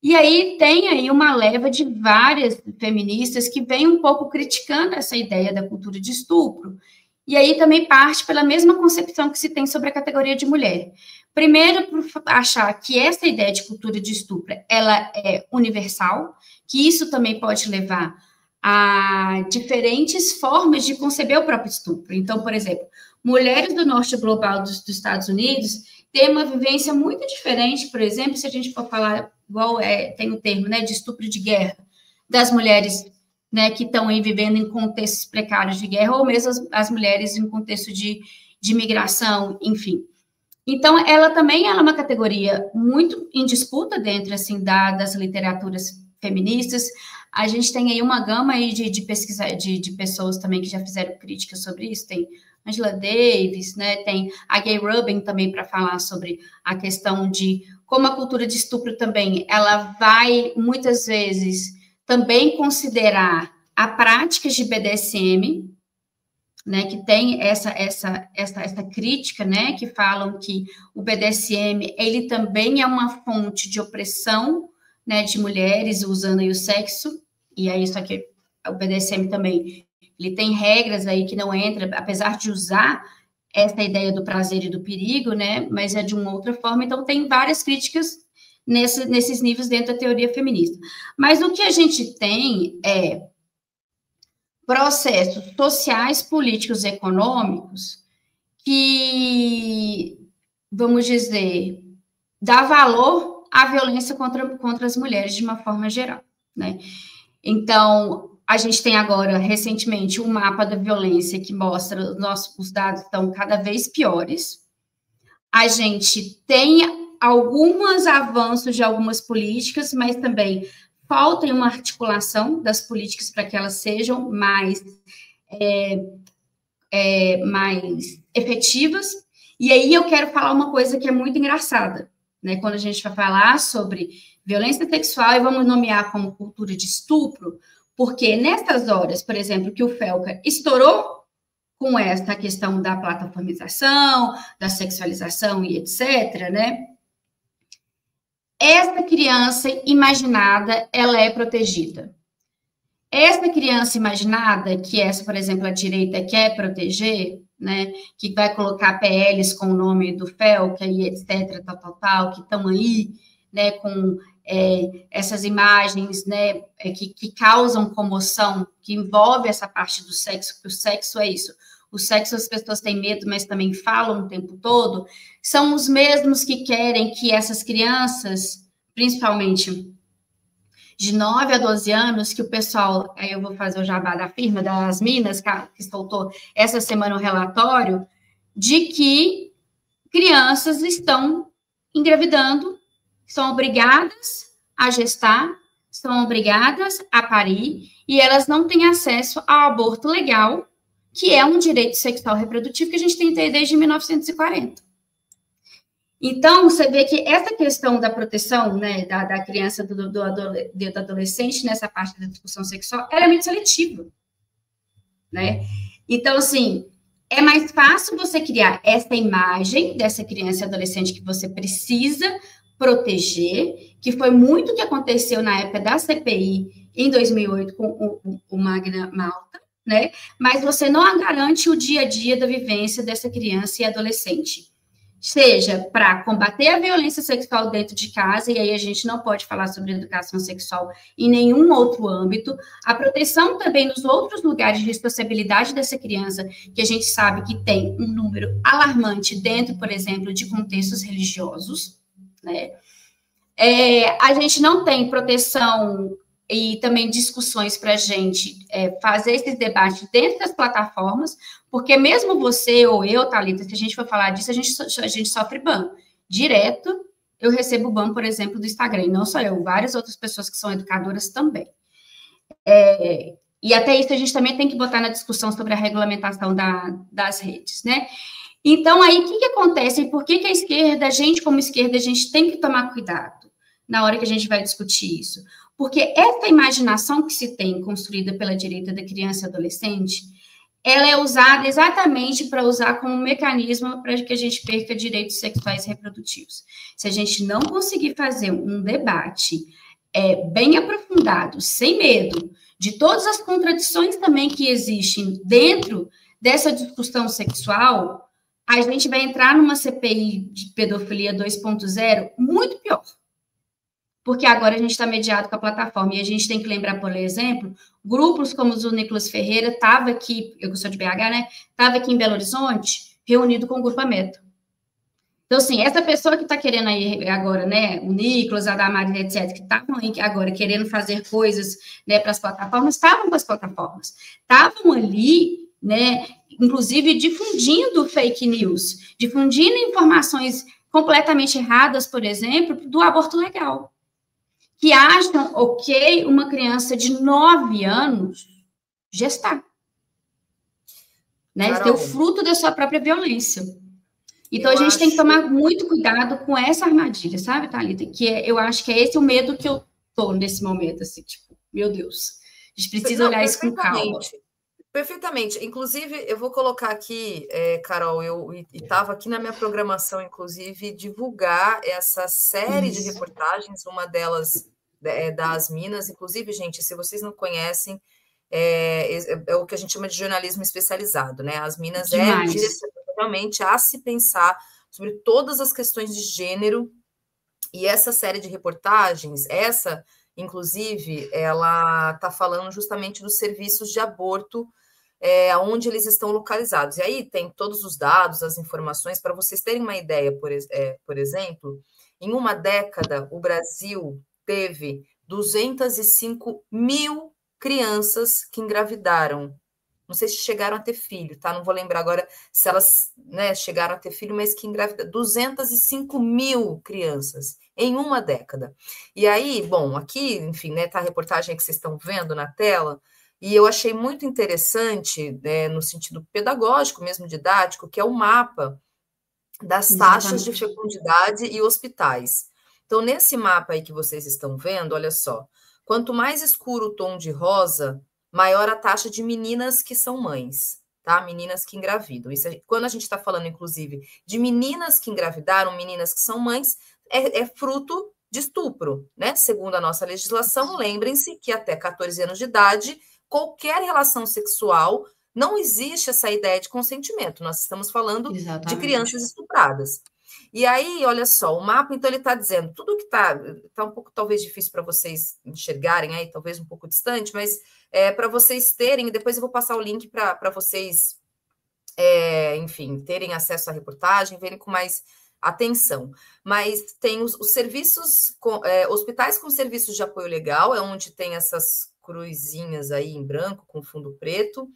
E aí tem aí uma leva de várias feministas que vem um pouco criticando essa ideia da cultura de estupro. E aí também parte pela mesma concepção que se tem sobre a categoria de mulher. Primeiro, por achar que essa ideia de cultura de estupro, ela é universal, que isso também pode levar a diferentes formas de conceber o próprio estupro. Então, por exemplo, mulheres do norte global dos Estados Unidos têm uma vivência muito diferente, por exemplo, se a gente for falar, igual tem o termo, né, de estupro de guerra, das mulheres né, que estão aí vivendo em contextos precários de guerra, ou mesmo as mulheres em contexto de migração, enfim. Então, ela também é uma categoria muito em disputa dentro, assim, das literaturas feministas. A gente tem aí uma gama aí de pesquisa, de pessoas também que já fizeram críticas sobre isso. Tem Angela Davis, né? Tem a Gay Rubin também para falar sobre a questão de como a cultura de estupro também, ela vai, muitas vezes, também considerar a prática de BDSM, né, que tem essa crítica, né, que falam que o BDSM, ele também é uma fonte de opressão, né, de mulheres usando aí o sexo, e aí só que o BDSM também, ele tem regras aí que não entra, apesar de usar essa ideia do prazer e do perigo, né, mas é de uma outra forma, então tem várias críticas nesses níveis dentro da teoria feminista. Mas o que a gente tem é processos sociais, políticos, econômicos que, vamos dizer, dá valor à violência contra as mulheres de uma forma geral, né? Então, a gente tem agora, recentemente, um mapa da violência que mostra os dados estão cada vez piores. A gente tem alguns avanços de algumas políticas, mas também falta uma articulação das políticas para que elas sejam mais efetivas. E aí eu quero falar uma coisa que é muito engraçada, né? Quando a gente vai falar sobre violência sexual e vamos nomear como cultura de estupro, porque nessas horas, por exemplo, que o Felca estourou com essa questão da plataformização, da sexualização e etc., né? Essa criança imaginada, ela é protegida. Essa criança imaginada, que essa, por exemplo, a direita quer proteger, né, que vai colocar PLs com o nome do Felca e etc., tal, que estão aí, né, com essas imagens, né, que causam comoção, que envolve essa parte do sexo, porque o sexo é isso. O sexo as pessoas têm medo, mas também falam o tempo todo, são os mesmos que querem que essas crianças, principalmente de 9 a 12 anos, que o pessoal, aí eu vou fazer o jabá da firma, das Minas, que soltou essa semana um relatório, de que crianças estão engravidando, são obrigadas a gestar, são obrigadas a parir, e elas não têm acesso ao aborto legal, que é um direito sexual reprodutivo que a gente tem desde 1940. Então, você vê que essa questão da proteção, né, da criança, do adolescente, nessa parte da discussão sexual, ela é muito seletiva, né? Então, assim, é mais fácil você criar essa imagem dessa criança e adolescente que você precisa proteger, que foi muito o que aconteceu na época da CPI, em 2008, com o Magna Malta, né? Mas você não garante o dia a dia da vivência dessa criança e adolescente. Seja para combater a violência sexual dentro de casa, e aí a gente não pode falar sobre educação sexual em nenhum outro âmbito, a proteção também nos outros lugares de sociabilidade dessa criança, que a gente sabe que tem um número alarmante dentro, por exemplo, de contextos religiosos, né? A gente não tem proteção e também discussões para a gente fazer esses debates dentro das plataformas, porque mesmo você ou eu, Thalita, se a gente for falar disso, a gente sofre ban. Direto, eu recebo ban, por exemplo, do Instagram, e não só eu, várias outras pessoas que são educadoras também. E até isso a gente também tem que botar na discussão sobre a regulamentação das redes, né? Então, aí, o que acontece? E por que a esquerda, a gente como esquerda, a gente tem que tomar cuidado na hora que a gente vai discutir isso? Porque essa imaginação que se tem construída pela direita da criança e adolescente, ela é usada exatamente para usar como um mecanismo para que a gente perca direitos sexuais e reprodutivos. Se a gente não conseguir fazer um debate bem aprofundado, sem medo, de todas as contradições também que existem dentro dessa discussão sexual, a gente vai entrar numa CPI de pedofilia 2.0 muito pior. Porque agora a gente está mediado com a plataforma. E a gente tem que lembrar, por exemplo, grupos como o do Nicolas Ferreira estava aqui, eu que sou de BH, né? Estava aqui em Belo Horizonte, reunido com o Grupo Ameto. Então, assim, essa pessoa que está querendo aí agora, né, o Nicolas, a Damares, etc., que estavam aí agora querendo fazer coisas, né, para as plataformas, estavam com as plataformas, estavam ali, né, inclusive difundindo fake news, difundindo informações completamente erradas, por exemplo, do aborto legal, que acham ok uma criança de 9 anos gestar, né, ter o Carol, fruto da sua própria violência. Então, a eu gente tem que acho tomar muito cuidado com essa armadilha, sabe, Thalita? Eu acho que é esse o medo que eu tô nesse momento, assim, tipo, meu Deus, a gente precisa não, olhar isso com calma. perfeitamente. Perfeitamente. Inclusive, eu vou colocar aqui, Carol, eu estava aqui na minha programação, inclusive, divulgar essa série de Isso, reportagens, uma delas é das Minas. Inclusive, gente, se vocês não conhecem, é o que a gente chama de jornalismo especializado, né? As Minas é demais. direcionado realmente a se pensar sobre todas as questões de gênero, e essa série de reportagens, inclusive, ela está falando justamente dos serviços de aborto, onde eles estão localizados. E aí tem todos os dados, as informações, para vocês terem uma ideia, por exemplo, em uma década, o Brasil teve 205 mil crianças que engravidaram. Não sei se chegaram a ter filho, tá? Não vou lembrar agora se elas, né, chegaram a ter filho, mas que engravidaram 205 mil crianças em uma década. E aí, bom, aqui, enfim, né, tá a reportagem que vocês estão vendo na tela, e eu achei muito interessante, né, no sentido pedagógico, mesmo didático, que é o mapa das taxas de Exatamente. fecundidade e hospitais. Então, nesse mapa aí que vocês estão vendo, olha só, quanto mais escuro o tom de rosa, maior a taxa de meninas que são mães, tá? Meninas que engravidam. Isso, quando a gente está falando, inclusive, de meninas que engravidaram, meninas que são mães, é fruto de estupro, né? Segundo a nossa legislação, lembrem-se que até 14 anos de idade, qualquer relação sexual, não existe essa ideia de consentimento. Nós estamos falando de crianças Exatamente. estupradas. E aí, olha só, o mapa, então, ele está dizendo tudo que tá um pouco, talvez, difícil para vocês enxergarem aí, talvez um pouco distante, mas para vocês terem, e depois eu vou passar o link para vocês, enfim, terem acesso à reportagem, verem com mais atenção. Mas tem os serviços, hospitais com serviços de apoio legal, é onde tem essas cruzinhas aí em branco, com fundo preto.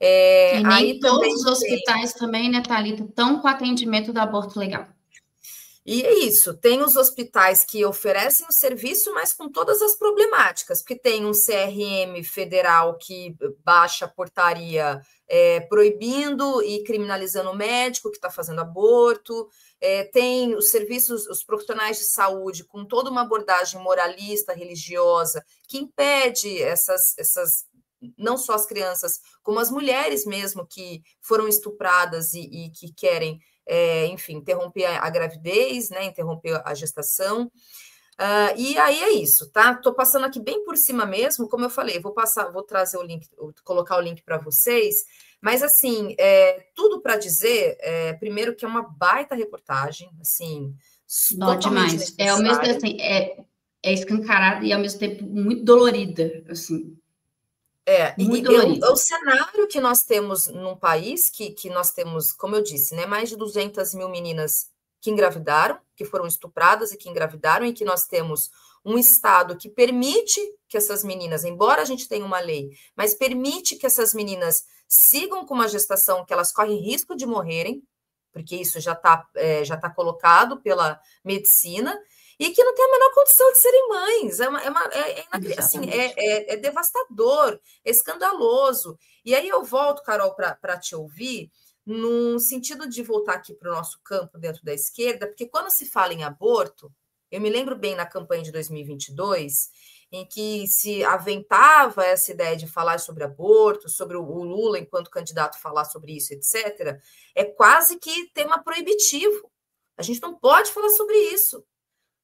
E nem Aí todos também os hospitais também, né, Thalita, estão com atendimento do aborto legal. E é isso, tem os hospitais que oferecem o serviço, mas com todas as problemáticas, porque tem um CRM federal que baixa a portaria proibindo e criminalizando o médico que está fazendo aborto, tem os serviços, os profissionais de saúde com toda uma abordagem moralista, religiosa, que impede não só as crianças, como as mulheres mesmo que foram estupradas e que querem enfim, interromper a gravidez, né? Interromper a gestação. E aí é isso, tá? Estou passando aqui bem por cima mesmo, como eu falei, vou trazer o link, colocar o link para vocês, mas assim, tudo para dizer, primeiro que é uma baita reportagem, assim, Não, totalmente demais. É ao mesmo tempo necessária. assim, é escancarada e ao mesmo tempo muito dolorida, assim, muito É o dolorida. cenário que nós temos num país que nós temos, como eu disse, né, mais de 200 mil meninas que engravidaram, que foram estupradas e que engravidaram, e que nós temos um Estado que permite que essas meninas, embora a gente tenha uma lei, mas permite que essas meninas sigam com uma gestação que elas correm risco de morrerem, porque isso já tá colocado pela medicina, e que não tem a menor condição de serem mães. Assim, Exatamente. é devastador, é escandaloso. E aí eu volto, Carol, para te ouvir, no sentido de voltar aqui para o nosso campo dentro da esquerda, porque quando se fala em aborto, eu me lembro bem na campanha de 2022, em que se aventava essa ideia de falar sobre aborto, sobre o Lula enquanto candidato falar sobre isso, etc., é quase que tema proibitivo. A gente não pode falar sobre isso.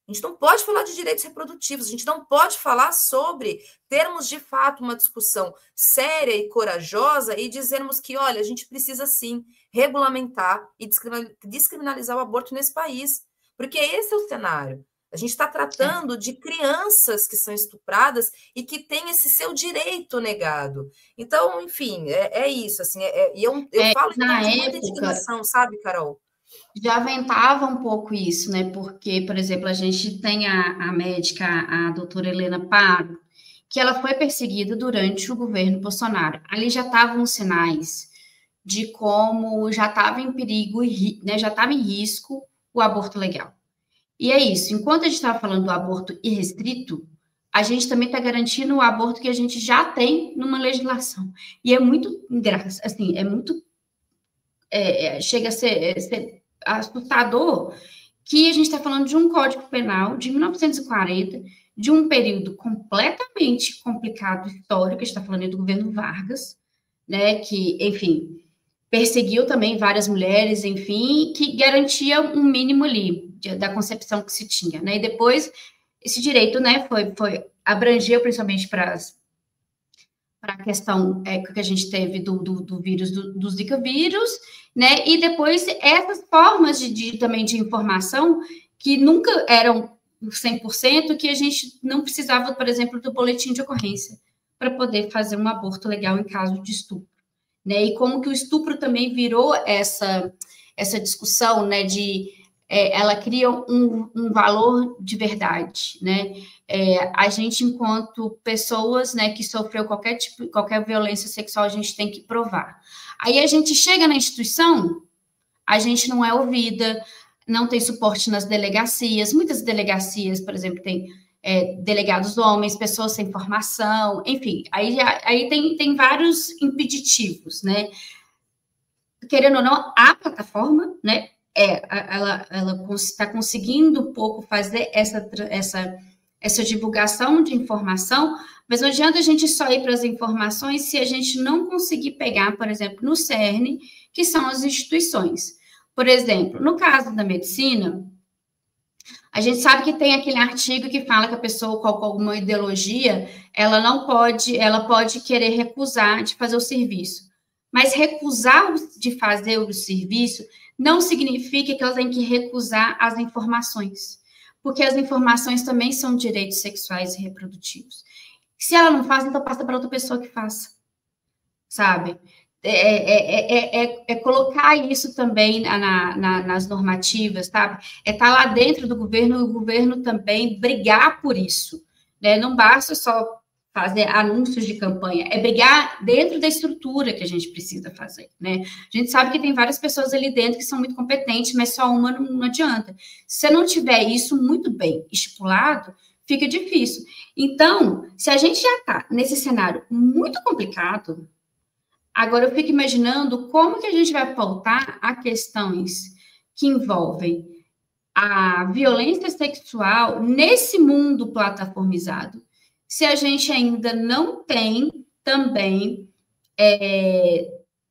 A gente não pode falar de direitos reprodutivos, a gente não pode falar sobre termos de fato uma discussão séria e corajosa e dizermos que, olha, a gente precisa sim regulamentar e descriminalizar o aborto nesse país, porque esse é o cenário. A gente está É. tratando de crianças que são estupradas e que têm esse seu direito negado. Então, enfim, é isso. Assim, eu falo em tom Na de muita época, indignação, sabe, Carol? já aventava um pouco isso, né? Porque, por exemplo, a gente tem a médica, a doutora Helena Paro, que ela foi perseguida durante o governo Bolsonaro. Ali já estavam os sinais de como já estava em perigo, né? Já estava em risco o aborto legal. E é isso, enquanto a gente estava falando do aborto irrestrito, a gente também está garantindo o aborto que a gente já tem numa legislação. E é muito engraçado, assim, é muito. Chega a ser assustador que a gente está falando de um Código Penal de 1940, de um período completamente complicado histórico, a gente está falando do governo Vargas, né, que, enfim, perseguiu também várias mulheres, enfim, que garantia um mínimo ali da concepção que se tinha, né, e depois esse direito, né, abrangeu principalmente para a questão que a gente teve do vírus, do Zika vírus, né, e depois essas formas também de informação que nunca eram 100%, que a gente não precisava, por exemplo, do boletim de ocorrência para poder fazer um aborto legal em caso de estupro, né, e como que o estupro também virou essa discussão, né, ela cria um valor de verdade, né? A gente, enquanto pessoas, né, que sofreu qualquer violência sexual, a gente tem que provar. Aí a gente chega na instituição, a gente não é ouvida, não tem suporte nas delegacias. Muitas delegacias, por exemplo, tem delegados homens, pessoas sem formação, enfim. Aí tem vários impeditivos, né? Querendo ou não, a plataforma, né? Ela está conseguindo um pouco fazer essa divulgação de informação, mas não adianta a gente só ir para as informações se a gente não conseguir pegar, por exemplo, no CERN, que são as instituições. Por exemplo, no caso da medicina, a gente sabe que tem aquele artigo que fala que a pessoa com alguma ideologia, ela pode querer recusar de fazer o serviço. Mas recusar de fazer o serviço não significa que ela tem que recusar as informações, porque as informações também são direitos sexuais e reprodutivos. Se ela não faz, então passa para outra pessoa que faça, sabe? Colocar isso também nas normativas, sabe? Estar lá dentro do governo e o governo também brigar por isso, né? Não basta só fazer anúncios de campanha, é brigar dentro da estrutura que a gente precisa fazer, né? A gente sabe que tem várias pessoas ali dentro que são muito competentes, mas só uma não adianta. Se você não tiver isso muito bem estipulado, fica difícil. Então, se a gente já está nesse cenário muito complicado, agora eu fico imaginando como que a gente vai pautar a questões que envolvem a violência sexual nesse mundo plataformizado, se a gente ainda não tem também,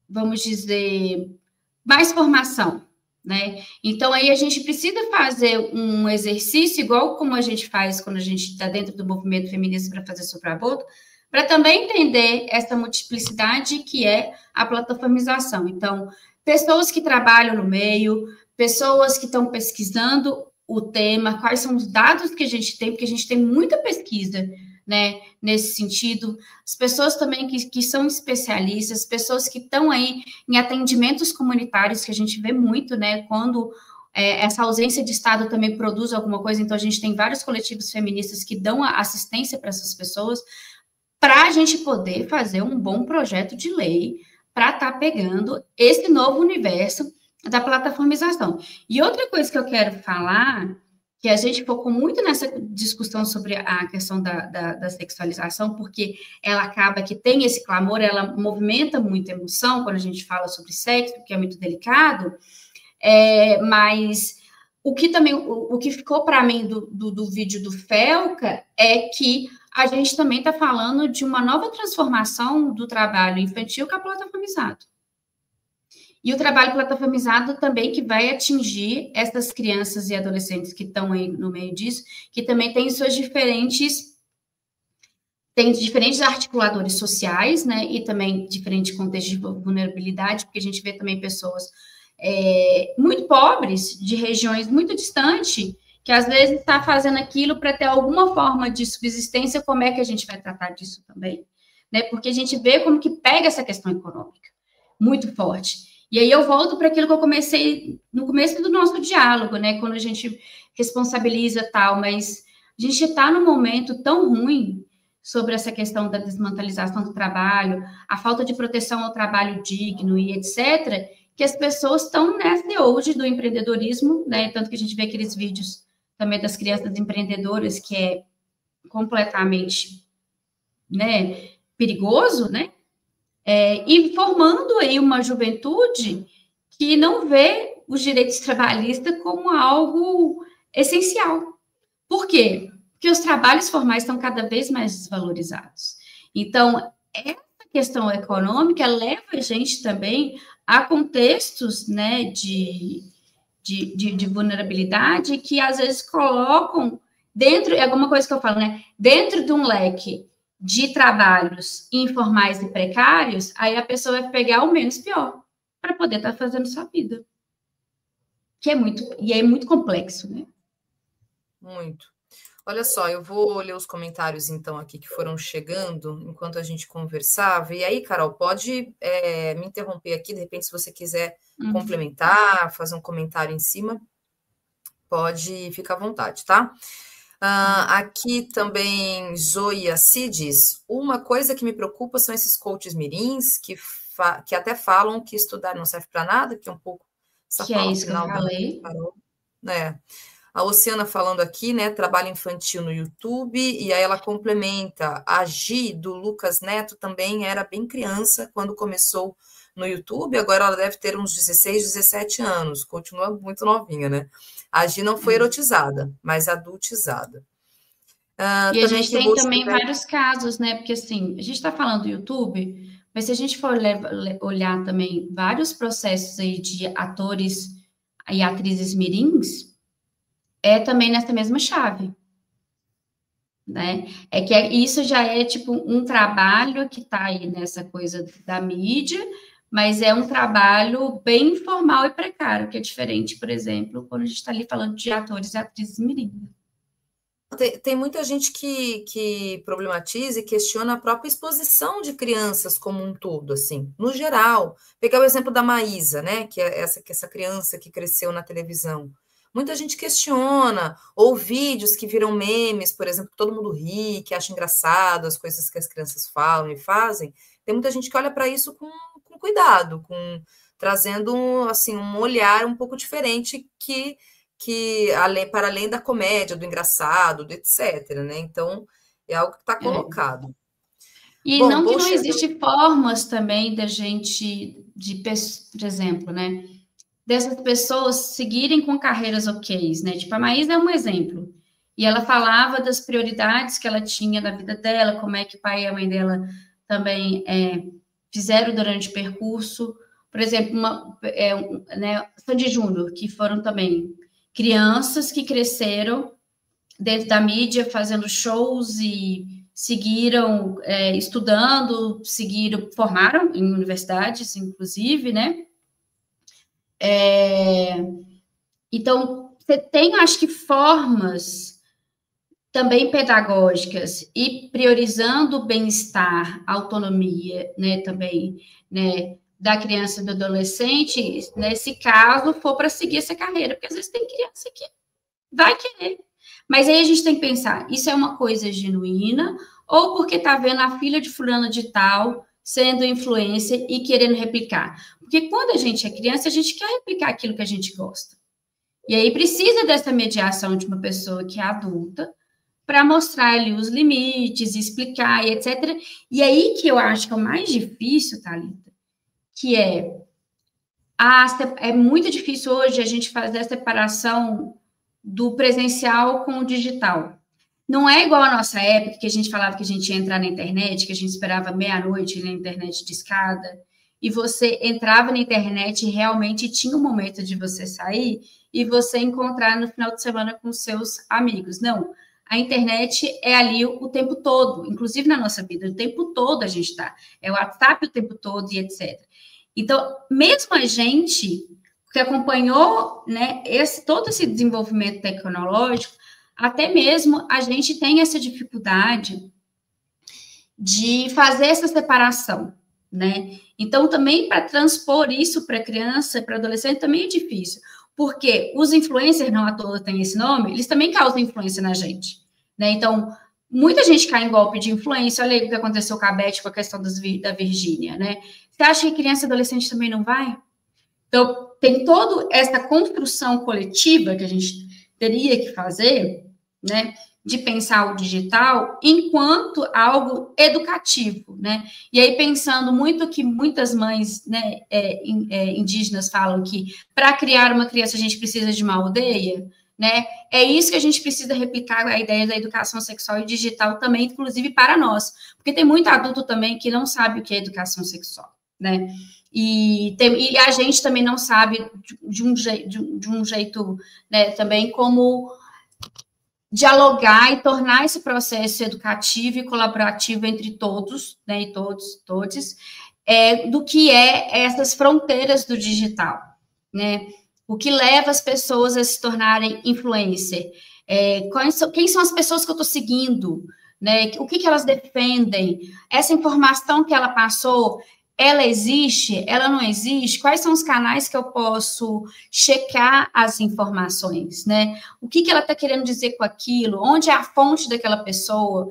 vamos dizer, mais formação, né? Então, aí a gente precisa fazer um exercício, igual como a gente faz quando a gente está dentro do movimento feminista para fazer sobre aborto, para também entender essa multiplicidade que é a plataformização. Então, pessoas que trabalham no meio, pessoas que estão pesquisando o tema, quais são os dados que a gente tem, porque a gente tem muita pesquisa, né, nesse sentido, as pessoas também que são especialistas, pessoas que estão aí em atendimentos comunitários, que a gente vê muito, né, quando essa ausência de Estado também produz alguma coisa, então a gente tem vários coletivos feministas que dão assistência para essas pessoas, para a gente poder fazer um bom projeto de lei para estar pegando esse novo universo da plataformização. E outra coisa que eu quero falar, que a gente focou muito nessa discussão sobre a questão da sexualização, porque ela acaba que tem esse clamor, ela movimenta muita emoção quando a gente fala sobre sexo, que é muito delicado, mas o que ficou para mim do vídeo do Felca é que a gente também está falando de uma nova transformação do trabalho infantil que é plataformizado. E o trabalho plataformizado também que vai atingir essas crianças e adolescentes que estão aí no meio disso, que também têm suas diferentes articuladores sociais, né, e também diferentes contextos de vulnerabilidade, porque a gente vê também pessoas muito pobres, de regiões muito distantes, que às vezes está fazendo aquilo para ter alguma forma de subsistência. Como é que a gente vai tratar disso também? Né? Porque a gente vê como que pega essa questão econômica muito forte. E aí eu volto para aquilo que eu comecei no começo do nosso diálogo, né? Quando a gente responsabiliza tal, mas a gente está num momento tão ruim sobre essa questão da desmantelização do trabalho, a falta de proteção ao trabalho digno e etc., que as pessoas estão nessa hoje do empreendedorismo, né? Tanto que a gente vê aqueles vídeos também das crianças empreendedoras, que é completamente, né, perigoso, né? E formando aí uma juventude que não vê os direitos trabalhistas como algo essencial. Por quê? Porque os trabalhos formais estão cada vez mais desvalorizados. Então, essa questão econômica leva a gente também a contextos, né, de vulnerabilidade que às vezes colocam dentro, é alguma coisa que eu falo, né, dentro de um leque de trabalhos informais e precários, aí a pessoa vai pegar o menos pior para poder estar fazendo sua vida. Que é muito complexo, né? Muito. Olha só, eu vou ler os comentários, então, aqui que foram chegando enquanto a gente conversava. E aí, Carol, pode me interromper aqui, de repente, se você quiser complementar, fazer um comentário em cima, pode ficar à vontade, tá? Aqui também, Zoia Cides, uma coisa que me preocupa são esses coaches mirins que até falam que estudar não serve para nada, que é um pouco essa que fala é isso final que eu falei. Carol, né? A Oceana falando aqui, né? Trabalho infantil no YouTube, e aí ela complementa. A Gi, do Lucas Neto, também era bem criança quando começou no YouTube, agora ela deve ter uns 16, 17 anos, continua muito novinha, né? A Gi não foi erotizada, mas adultizada. E a gente tem também vários casos, né? Porque assim, a gente está falando do YouTube, mas se a gente for olhar também vários processos aí de atores e atrizes mirins, é também nessa mesma chave, né? É que isso já é tipo um trabalho que está aí nessa coisa da mídia, mas é um trabalho bem informal e precário, que é diferente, por exemplo, quando a gente está ali falando de atores e atrizes mirins. Tem muita gente que problematiza e questiona a própria exposição de crianças como um todo, assim, no geral. Pegar o exemplo da Maísa, né, que é essa criança que cresceu na televisão. Muita gente questiona, ou vídeos que viram memes, por exemplo, que todo mundo ri, que acha engraçado as coisas que as crianças falam e fazem. Tem muita gente que olha para isso com cuidado, trazendo assim, um olhar um pouco diferente que para além da comédia, do engraçado, do etc, né? Então, é algo que está colocado. E bom, não que não existe formas também da gente, por exemplo, né? Dessas pessoas seguirem com carreiras ok, né? Tipo, a Maísa é um exemplo. E ela falava das prioridades que ela tinha na vida dela, como é que o pai e a mãe dela também fizeram durante o percurso. Por exemplo, né, Sandy Júnior, que foram também crianças que cresceram dentro da mídia, fazendo shows e seguiram estudando, formaram em universidades, inclusive, né? Então, você tem, acho que, formas também pedagógicas e priorizando o bem-estar, autonomia, né, também, né, da criança e do adolescente, nesse caso, for para seguir essa carreira, porque às vezes tem criança que vai querer. Mas aí a gente tem que pensar, isso é uma coisa genuína ou porque está vendo a filha de fulana de tal sendo influencer e querendo replicar? Porque quando a gente é criança, a gente quer replicar aquilo que a gente gosta. E aí precisa dessa mediação de uma pessoa que é adulta para mostrar ali os limites, explicar e etc. E aí que eu acho que é o mais difícil, Thalita, que é muito difícil hoje a gente fazer a separação do presencial com o digital. Não é igual a nossa época, que a gente falava que a gente ia entrar na internet, que a gente esperava meia-noite na internet de escada, e você entrava na internet e realmente tinha um momento de você sair e você encontrar no final de semana com seus amigos. Não, a internet é ali o tempo todo, inclusive na nossa vida, o tempo todo a gente está. É o WhatsApp o tempo todo e etc. Então, mesmo a gente que acompanhou, né, todo esse desenvolvimento tecnológico, até mesmo a gente tem essa dificuldade de fazer essa separação, né? Então, também para transpor isso para criança, para adolescente, também é difícil, porque os influencers, não à toa tem esse nome, eles também causam influência na gente, né? Então, muita gente cai em golpe de influência. Olha aí o que aconteceu com a Beth, com a questão da Virgínia, né? Você acha que criança e adolescente também não vai? Então, tem toda essa construção coletiva que a gente teria que fazer, né, de pensar o digital enquanto algo educativo, né? E aí, pensando muito que muitas mães, né, indígenas falam que para criar uma criança a gente precisa de uma aldeia, né? É isso que a gente precisa replicar, a ideia da educação sexual e digital também, inclusive para nós, porque tem muito adulto também que não sabe o que é educação sexual, né? E a gente também não sabe de um jeito, né, também como dialogar e tornar esse processo educativo e colaborativo entre todos, né, e todos, do que essas fronteiras do digital, né? O que leva as pessoas a se tornarem influencer? Quem são as pessoas que eu estou seguindo? Né? O que elas defendem? Essa informação que ela passou, ela existe? Ela não existe? Quais são os canais que eu posso checar as informações, né? O que ela está querendo dizer com aquilo? Onde é a fonte daquela pessoa?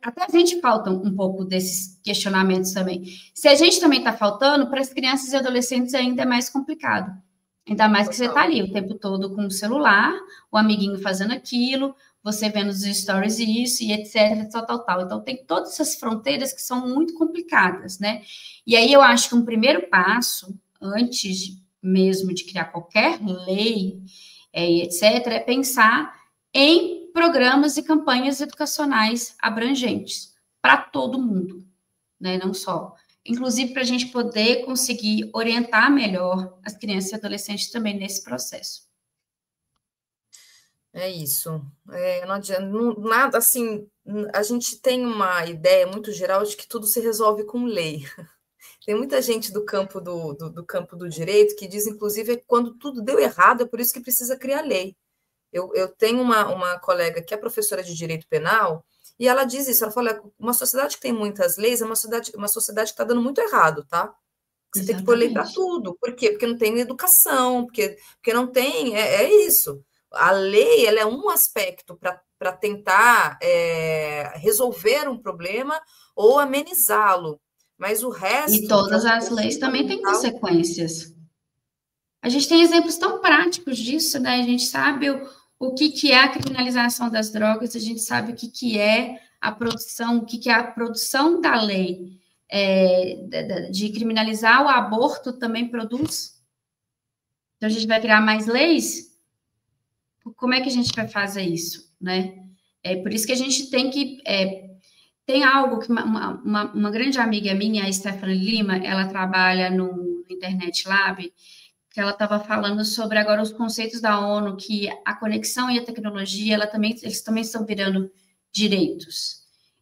Até a gente falta um pouco desses questionamentos também. Se a gente também está faltando, para as crianças e adolescentes ainda é mais complicado. Ainda mais que você está ali o tempo todo com o celular, o amiguinho fazendo aquilo, você vendo os stories e isso, e etc, tal. Então, tem todas essas fronteiras que são muito complicadas, né? E aí, eu acho que um primeiro passo, antes mesmo de criar qualquer lei, etc, é pensar em programas e campanhas educacionais abrangentes para todo mundo, né? Não só. Inclusive, para a gente poder conseguir orientar melhor as crianças e adolescentes também nesse processo. É isso. Não adianta, nada assim. A gente tem uma ideia muito geral de que tudo se resolve com lei. Tem muita gente do campo do campo do direito que diz, inclusive, que quando tudo deu errado, é por isso que precisa criar lei. Eu tenho uma colega que é professora de direito penal e ela diz isso. Ela fala: uma sociedade que tem muitas leis é uma sociedade que está dando muito errado, tá? Você tem que pôr lei para tudo. Por quê? Porque não tem educação, porque não tem. É isso. A lei ela é um aspecto para tentar resolver um problema ou amenizá-lo, mas o resto. E todas as leis também têm consequências. A gente tem exemplos tão práticos disso, né? A gente sabe o que é a criminalização das drogas, a gente sabe o que é a produção, o que é a produção da lei de criminalizar o aborto também produz. Então, a gente vai criar mais leis? Como é que a gente vai fazer isso, né? Por isso que a gente tem que... tem algo que uma grande amiga minha, a Stephanie Lima, ela trabalha no Internet Lab, que ela estava falando sobre agora os conceitos da ONU, que a conexão e a tecnologia, eles também estão virando direitos.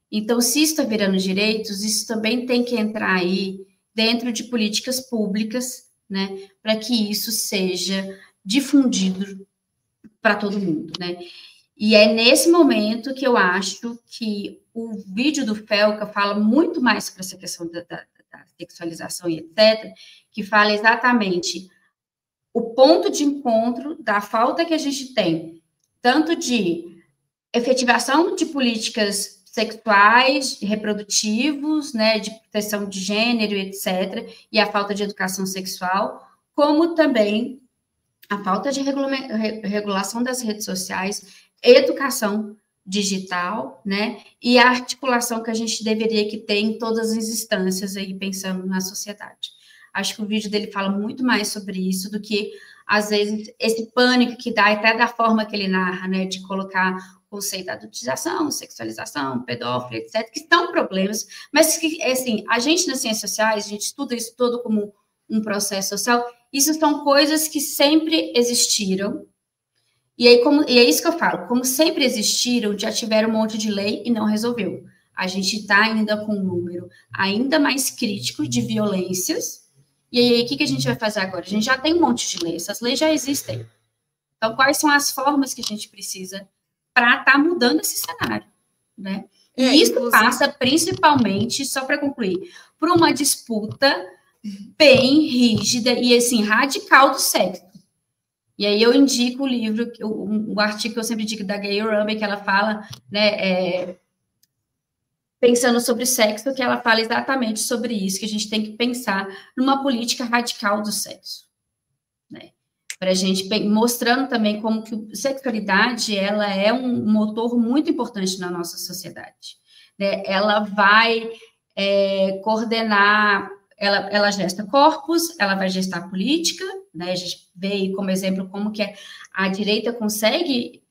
Então, se isso está virando direitos, isso também tem que entrar aí dentro de políticas públicas, né, para que isso seja difundido para todo mundo, né? E é nesse momento que eu acho que o vídeo do Felca fala muito mais sobre essa questão da sexualização e etc., que fala exatamente o ponto de encontro da falta que a gente tem, tanto de efetivação de políticas sexuais, reprodutivos, né, de proteção de gênero, etc., e a falta de educação sexual, como também a falta de regulação das redes sociais, educação digital, né, e a articulação que a gente deveria que ter em todas as instâncias aí, pensando na sociedade. Acho que o vídeo dele fala muito mais sobre isso do que, às vezes, esse pânico que dá, até da forma que ele narra, né, de colocar o conceito de adultização, sexualização, pedófilo, etc., que são problemas, mas que, assim, a gente nas ciências sociais, a gente estuda isso todo como um processo social, isso são coisas que sempre existiram, e é isso que eu falo, como sempre existiram, já tiveram um monte de lei e não resolveu. A gente está ainda com um número ainda mais crítico de violências. E aí, o que a gente vai fazer agora? A gente já tem um monte de leis, essas leis já existem. Então, quais são as formas que a gente precisa para estar mudando esse cenário, né? E isso passa principalmente, só para concluir, por uma disputa bem rígida e, assim, radical do sexo. E aí eu indico o livro, o artigo que eu sempre digo da Gayle Rubin, que ela fala, né, pensando sobre sexo, que ela fala exatamente sobre isso, que a gente tem que pensar numa política radical do sexo, né? Para a gente, mostrando também como que a sexualidade, ela é um motor muito importante na nossa sociedade, né? Ela vai coordenar, ela gesta corpos, ela vai gestar política, né? A gente vê como exemplo como que a direita consegue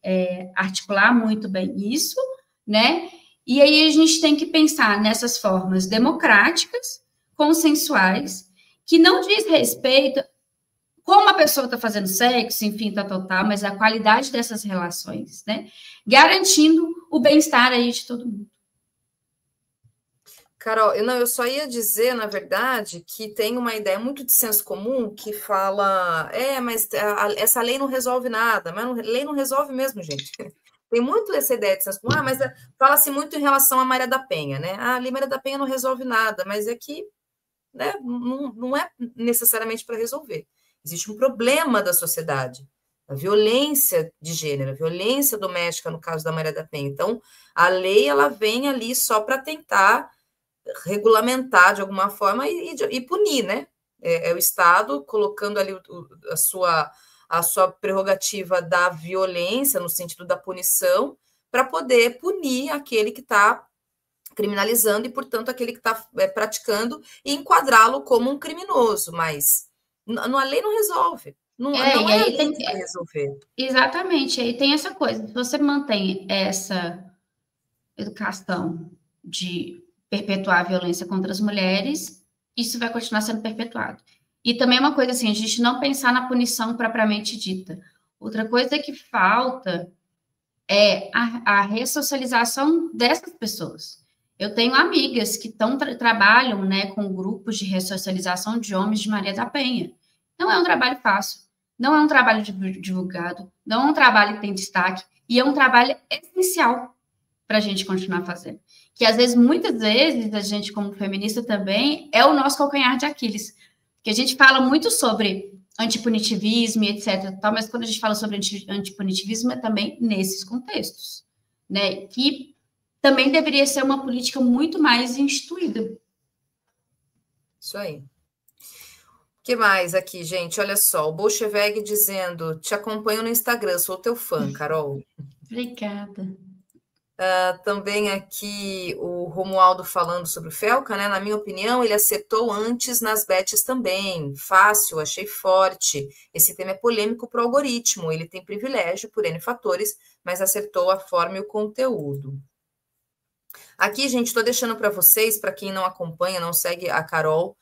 articular muito bem isso, né? E aí a gente tem que pensar nessas formas democráticas, consensuais, que não diz respeito como a pessoa está fazendo sexo, enfim, mas a qualidade dessas relações, né? Garantindo o bem-estar aí de todo mundo. Carol, eu só ia dizer, na verdade, que tem uma ideia muito de senso comum que fala, mas essa lei não resolve nada, mas a lei não resolve mesmo, gente. Tem muito essa ideia de senso comum, mas fala-se muito em relação a Maria da Penha, né? A Lei Maria da Penha não resolve nada, mas é que, né, não é necessariamente para resolver. Existe um problema da sociedade, a violência de gênero, a violência doméstica, no caso da Maria da Penha. Então, a lei ela vem ali só para tentar regulamentar de alguma forma e punir, né? É o Estado colocando ali a sua prerrogativa da violência, no sentido da punição, para poder punir aquele que está criminalizando e, portanto, aquele que está praticando e enquadrá-lo como um criminoso. Mas a lei não resolve. Não é a lei que vai resolver. Exatamente. Aí tem essa coisa. Se você mantém essa educação de perpetuar a violência contra as mulheres, isso vai continuar sendo perpetuado. E também uma coisa assim, a gente não pensar na punição propriamente dita. Outra coisa que falta é a ressocialização dessas pessoas. Eu tenho amigas que trabalham, né, com grupos de ressocialização de homens de Maria da Penha. Não é um trabalho fácil, não é um trabalho divulgado, não é um trabalho que tem destaque, e é um trabalho essencial para a gente continuar fazendo. Que às vezes, muitas vezes, a gente, como feminista também, é o nosso calcanhar de Aquiles. Que a gente fala muito sobre antipunitivismo e etc. Mas quando a gente fala sobre antipunitivismo, é também nesses contextos, né? Que também deveria ser uma política muito mais instituída. Isso aí. O que mais aqui, gente? Olha só, o Bolcheveg dizendo, te acompanho no Instagram, sou teu fã, Carol. Obrigada. Também aqui o Romualdo falando sobre o Felca, né? Na minha opinião, ele acertou antes nas bets também. Fácil, achei forte. Esse tema é polêmico para o algoritmo. Ele tem privilégio por N fatores, mas acertou a forma e o conteúdo. Aqui, gente, estou deixando para vocês, para quem não acompanha, não segue a Carol,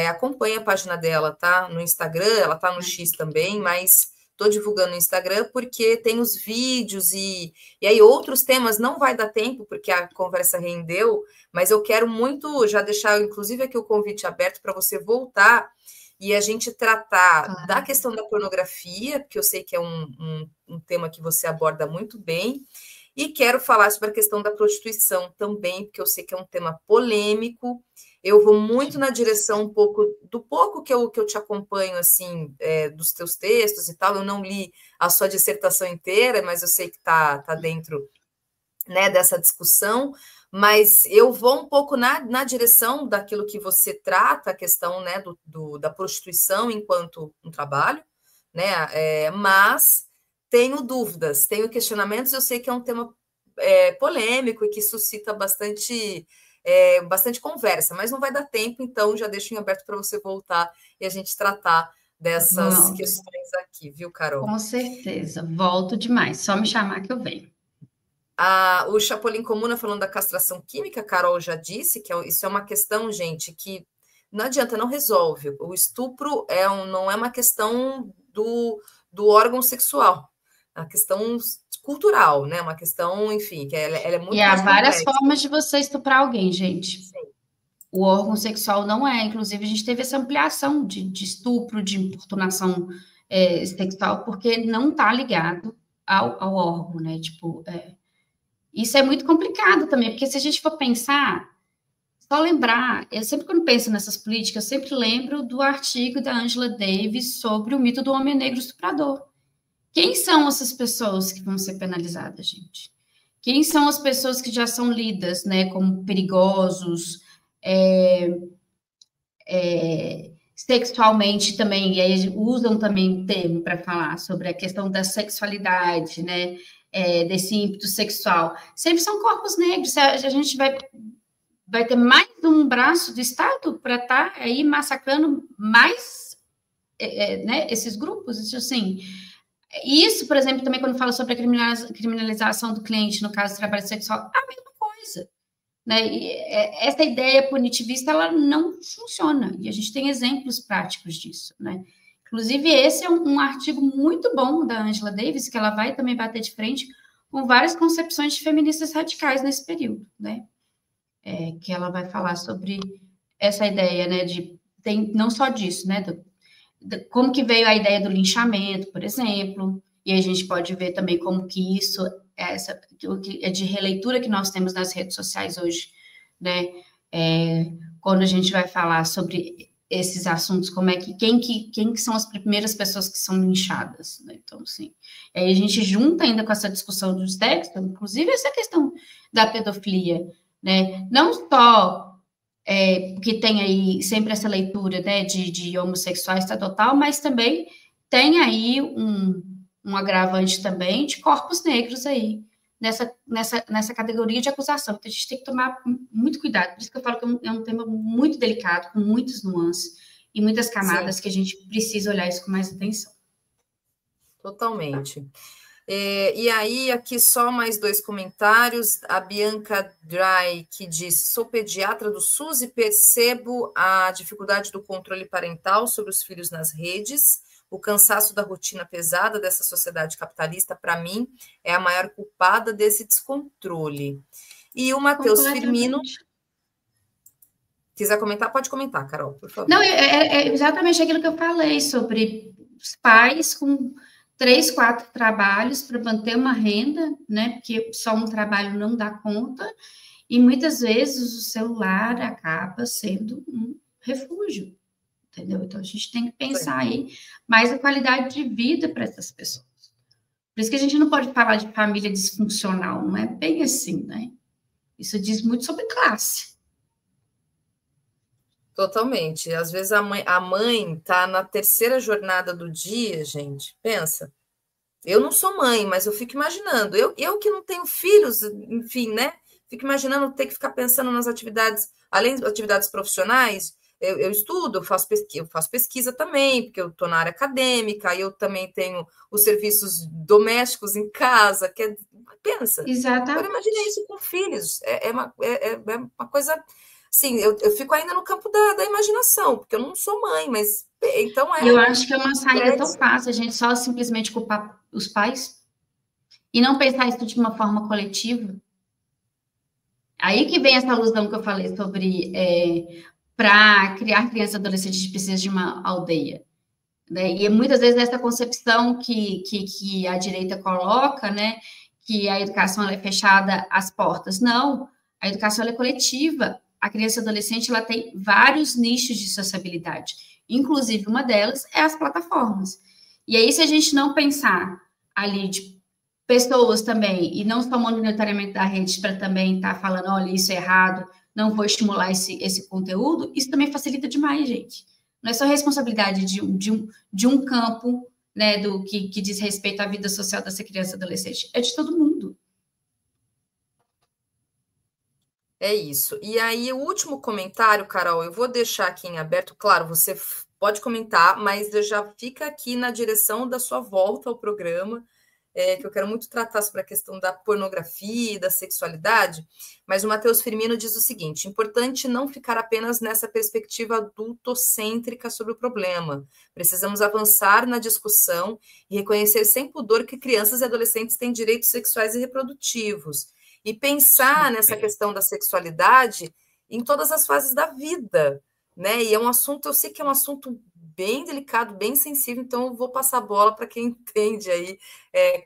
acompanha a página dela, tá? No Instagram, ela tá no X também, mas estou divulgando no Instagram porque tem os vídeos e aí outros temas não vai dar tempo porque a conversa rendeu, mas eu quero muito já deixar, inclusive, aqui o convite aberto para você voltar e a gente tratar da questão da pornografia, porque eu sei que é um tema que você aborda muito bem, e quero falar sobre a questão da prostituição também, porque eu sei que é um tema polêmico. Eu vou muito na direção do pouco que eu te acompanho, assim, dos teus textos e tal. Eu não li a sua dissertação inteira, mas eu sei que tá dentro, né, dessa discussão. Mas eu vou um pouco na direção daquilo que você trata, a questão, né, da prostituição enquanto um trabalho, né? Mas tenho dúvidas, tenho questionamentos. Eu sei que é um tema polêmico e que suscita bastante conversa, mas não vai dar tempo, então já deixo em aberto para você voltar e a gente tratar dessas questões aqui, viu, Carol? Com certeza, volto demais, só me chamar que eu venho. O Chapolin Comuna falando da castração química, a Carol já disse que isso é uma questão, gente, que não adianta, não resolve. O estupro não é uma questão do órgão sexual, é uma questão cultural, né? Uma questão, enfim, que ela é muito mais complexa. E há várias formas de você estuprar alguém, gente. Sim. O órgão sexual não é. Inclusive, a gente teve essa ampliação de estupro, de importunação sexual, porque não está ligado ao órgão, né? Tipo, Isso é muito complicado também, porque se a gente for pensar, só lembrar, eu sempre quando penso nessas políticas, eu sempre lembro do artigo da Angela Davis sobre o mito do homem negro estuprador. Quem são essas pessoas que vão ser penalizadas, gente? Quem são as pessoas que já são lidas, né, como perigosos, sexualmente também, e aí usam também o termo para falar sobre a questão da sexualidade, né, desse ímpeto sexual. Sempre são corpos negros, a gente vai ter mais um braço do Estado para estar aí massacrando mais né, esses grupos, assim. Isso, por exemplo, também quando fala sobre a criminalização do cliente, no caso do trabalho sexual, a mesma coisa. Né? E essa ideia punitivista, ela não funciona, e a gente tem exemplos práticos disso. Né? Inclusive, esse é um artigo muito bom da Angela Davis, que ela vai também bater de frente com várias concepções de feministas radicais nesse período, né? Que ela vai falar sobre essa ideia, né, não só disso, né, como que veio a ideia do linchamento, por exemplo, e a gente pode ver também como que isso, é de releitura que nós temos nas redes sociais hoje, né, quando a gente vai falar sobre esses assuntos, como é que, quem que são as primeiras pessoas que são linchadas, né, então, assim, aí a gente junta ainda com essa discussão dos sexo, inclusive essa questão da pedofilia, né, não só que tem aí sempre essa leitura, né, de homossexuais tá total, mas também tem aí um agravante também de corpos negros aí, nessa categoria de acusação. Então, a gente tem que tomar muito cuidado. Por isso que eu falo que é um tema muito delicado, com muitas nuances e muitas camadas. Sim. Que a gente precisa olhar isso com mais atenção. Totalmente. E aí, aqui só mais 2 comentários. A Bianca Dry, que diz: sou pediatra do SUS e percebo a dificuldade do controle parental sobre os filhos nas redes. O cansaço da rotina pesada dessa sociedade capitalista, para mim, é a maior culpada desse descontrole. E o Matheus Firmino... Quiser comentar, pode comentar, Carol, por favor. Não, é exatamente aquilo que eu falei sobre os pais com 3, 4 trabalhos para manter uma renda, né? Porque só um trabalho não dá conta, e muitas vezes o celular acaba sendo um refúgio, entendeu? Então a gente tem que pensar aí mais a qualidade de vida para essas pessoas. Por isso que a gente não pode falar de família disfuncional, não é bem assim, né? Isso diz muito sobre classe. Totalmente. Às vezes a mãe tá na 3ª jornada do dia, gente. Pensa. Eu não sou mãe, mas eu fico imaginando. Eu que não tenho filhos, enfim, né? Fico imaginando ter que ficar pensando nas atividades, além das atividades profissionais. Eu estudo, eu faço pesquisa também, porque eu estou na área acadêmica, e eu também tenho os serviços domésticos em casa. Pensa. Exatamente. Agora imagine isso com filhos. É uma coisa... Sim, eu fico ainda no campo da imaginação, porque eu não sou mãe, mas então eu acho que é uma saída tão fácil, a gente só simplesmente culpar os pais e não pensar isso de uma forma coletiva. Aí que vem essa alusão que eu falei sobre para criar criança e adolescente, a gente precisa de uma aldeia. Né? E muitas vezes essa concepção que a direita coloca, né, que a educação é fechada às portas. Não, a educação é coletiva. A criança e adolescente ela tem vários nichos de sociabilidade. Inclusive, uma delas é as plataformas. E aí, se a gente não pensar ali de pessoas também, e não só monitoramento da rede para também estar falando, olha, isso é errado, não vou estimular esse conteúdo, isso também facilita demais, gente. Não é só responsabilidade de um campo, né, do que diz respeito à vida social dessa criança e adolescente, é de todo mundo. É isso. E aí, o último comentário, Carol, eu vou deixar aqui em aberto. Claro, você pode comentar, mas já fica aqui na direção da sua volta ao programa, que eu quero muito tratar sobre a questão da pornografia e da sexualidade. Mas o Matheus Firmino diz o seguinte: importante não ficar apenas nessa perspectiva adultocêntrica sobre o problema. Precisamos avançar na discussão e reconhecer sem pudor que crianças e adolescentes têm direitos sexuais e reprodutivos. E pensar nessa questão da sexualidade em todas as fases da vida, né? E é um assunto, eu sei que é um assunto bem delicado, bem sensível, então eu vou passar a bola para quem entende aí,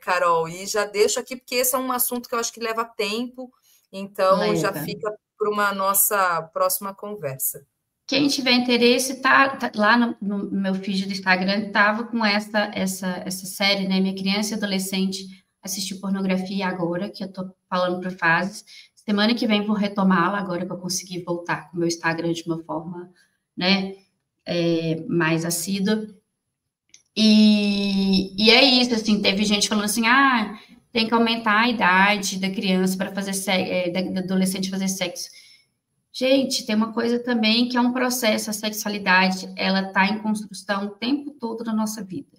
Carol, e já deixo aqui, porque esse é um assunto que eu acho que leva tempo, então já fica para uma nossa próxima conversa. Quem tiver interesse, tá lá no meu feed do Instagram, estava com essa série, né? Minha criança e adolescente assistiu pornografia agora, que eu tô falando por fases. Semana que vem vou retomá-la, agora que eu consegui voltar com o meu Instagram de uma forma, né, mais assídua. E é isso, assim, teve gente falando assim, tem que aumentar a idade da criança para fazer da adolescente fazer sexo. Gente, tem uma coisa também que é um processo, a sexualidade, ela está em construção o tempo todo da nossa vida.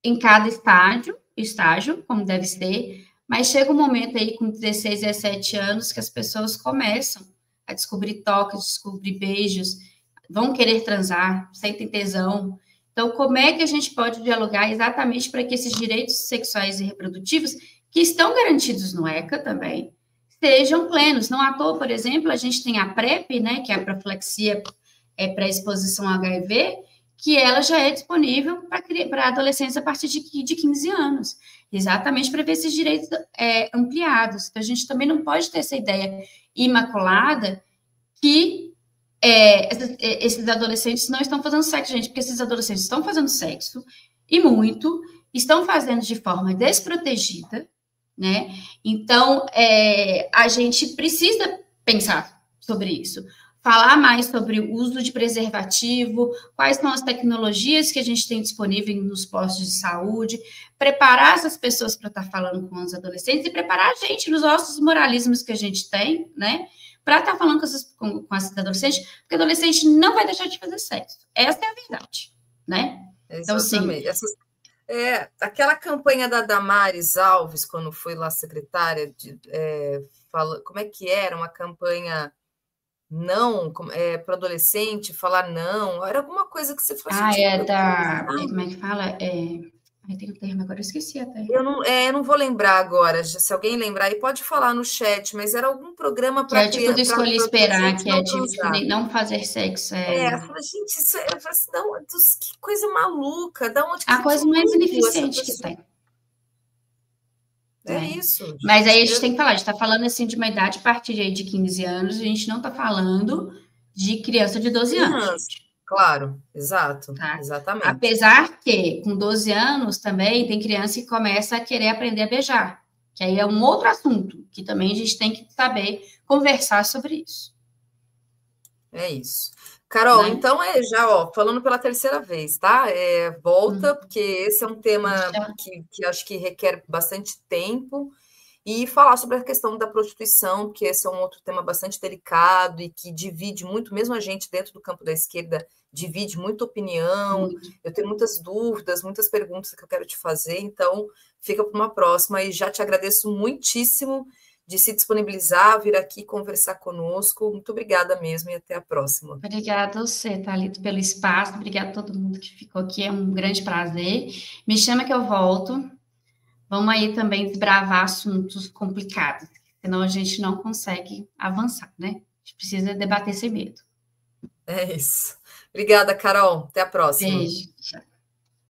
Em cada estágio, como deve ser, mas chega um momento aí com 16, 17 anos que as pessoas começam a descobrir toques, descobrir beijos, vão querer transar, sentem tesão. Então, como é que a gente pode dialogar exatamente para que esses direitos sexuais e reprodutivos, que estão garantidos no ECA também, sejam plenos? Não à toa, por exemplo, a gente tem a PrEP, né, que é a profilaxia para exposição ao HIV, que ela já é disponível para adolescentes a partir de 15 anos, exatamente para ver esses direitos ampliados. Então, a gente também não pode ter essa ideia imaculada que esses adolescentes não estão fazendo sexo, gente, porque esses adolescentes estão fazendo sexo, e muito, estão fazendo de forma desprotegida, né? Então, a gente precisa pensar sobre isso, falar mais sobre o uso de preservativo, quais são as tecnologias que a gente tem disponível nos postos de saúde, preparar essas pessoas para estar falando com os adolescentes e preparar a gente nos nossos moralismos que a gente tem, né? Para estar falando com esses adolescentes, porque adolescente não vai deixar de fazer sexo. Essa é a verdade, né? Exatamente. Então, sim. Aquela campanha da Damares Alves, quando foi lá secretária, como é que era? Uma campanha não, para adolescente, falar não, era alguma coisa que você falou assim, como é que fala? Tem um termo, agora eu esqueci até. Eu não vou lembrar agora, se alguém lembrar, e pode falar no chat, mas era algum programa para criança. É tipo do Escolha Esperar, que é tipo não fazer sexo. Eu falei, gente, isso assim, que coisa maluca, da onde que a coisa mais beneficente que tem. Isso. Mas aí a gente tem que falar, a gente está falando assim de uma idade a partir de 15 anos, a gente não está falando de criança de 12 anos. Claro, exato, tá? Exatamente. Apesar que com 12 anos também tem criança que começa a querer aprender a beijar, que aí é um outro assunto, que também a gente tem que saber conversar sobre isso. É isso. Carol, então já, falando pela terceira vez, tá? Volta, porque esse é um tema que acho que requer bastante tempo, e falar sobre a questão da prostituição, porque esse é um outro tema bastante delicado e que divide muito, mesmo a gente dentro do campo da esquerda, divide muita opinião. Eu tenho muitas dúvidas, muitas perguntas que eu quero te fazer, então fica para uma próxima, e já te agradeço muitíssimo de se disponibilizar, vir aqui conversar conosco. Muito obrigada mesmo e até a próxima. Obrigada a você, Thalita, pelo espaço. Obrigada a todo mundo que ficou aqui. É um grande prazer. Me chama que eu volto. Vamos aí também desbravar assuntos complicados, senão a gente não consegue avançar, né? A gente precisa debater sem medo. É isso. Obrigada, Carol. Até a próxima. Beijo. Tchau.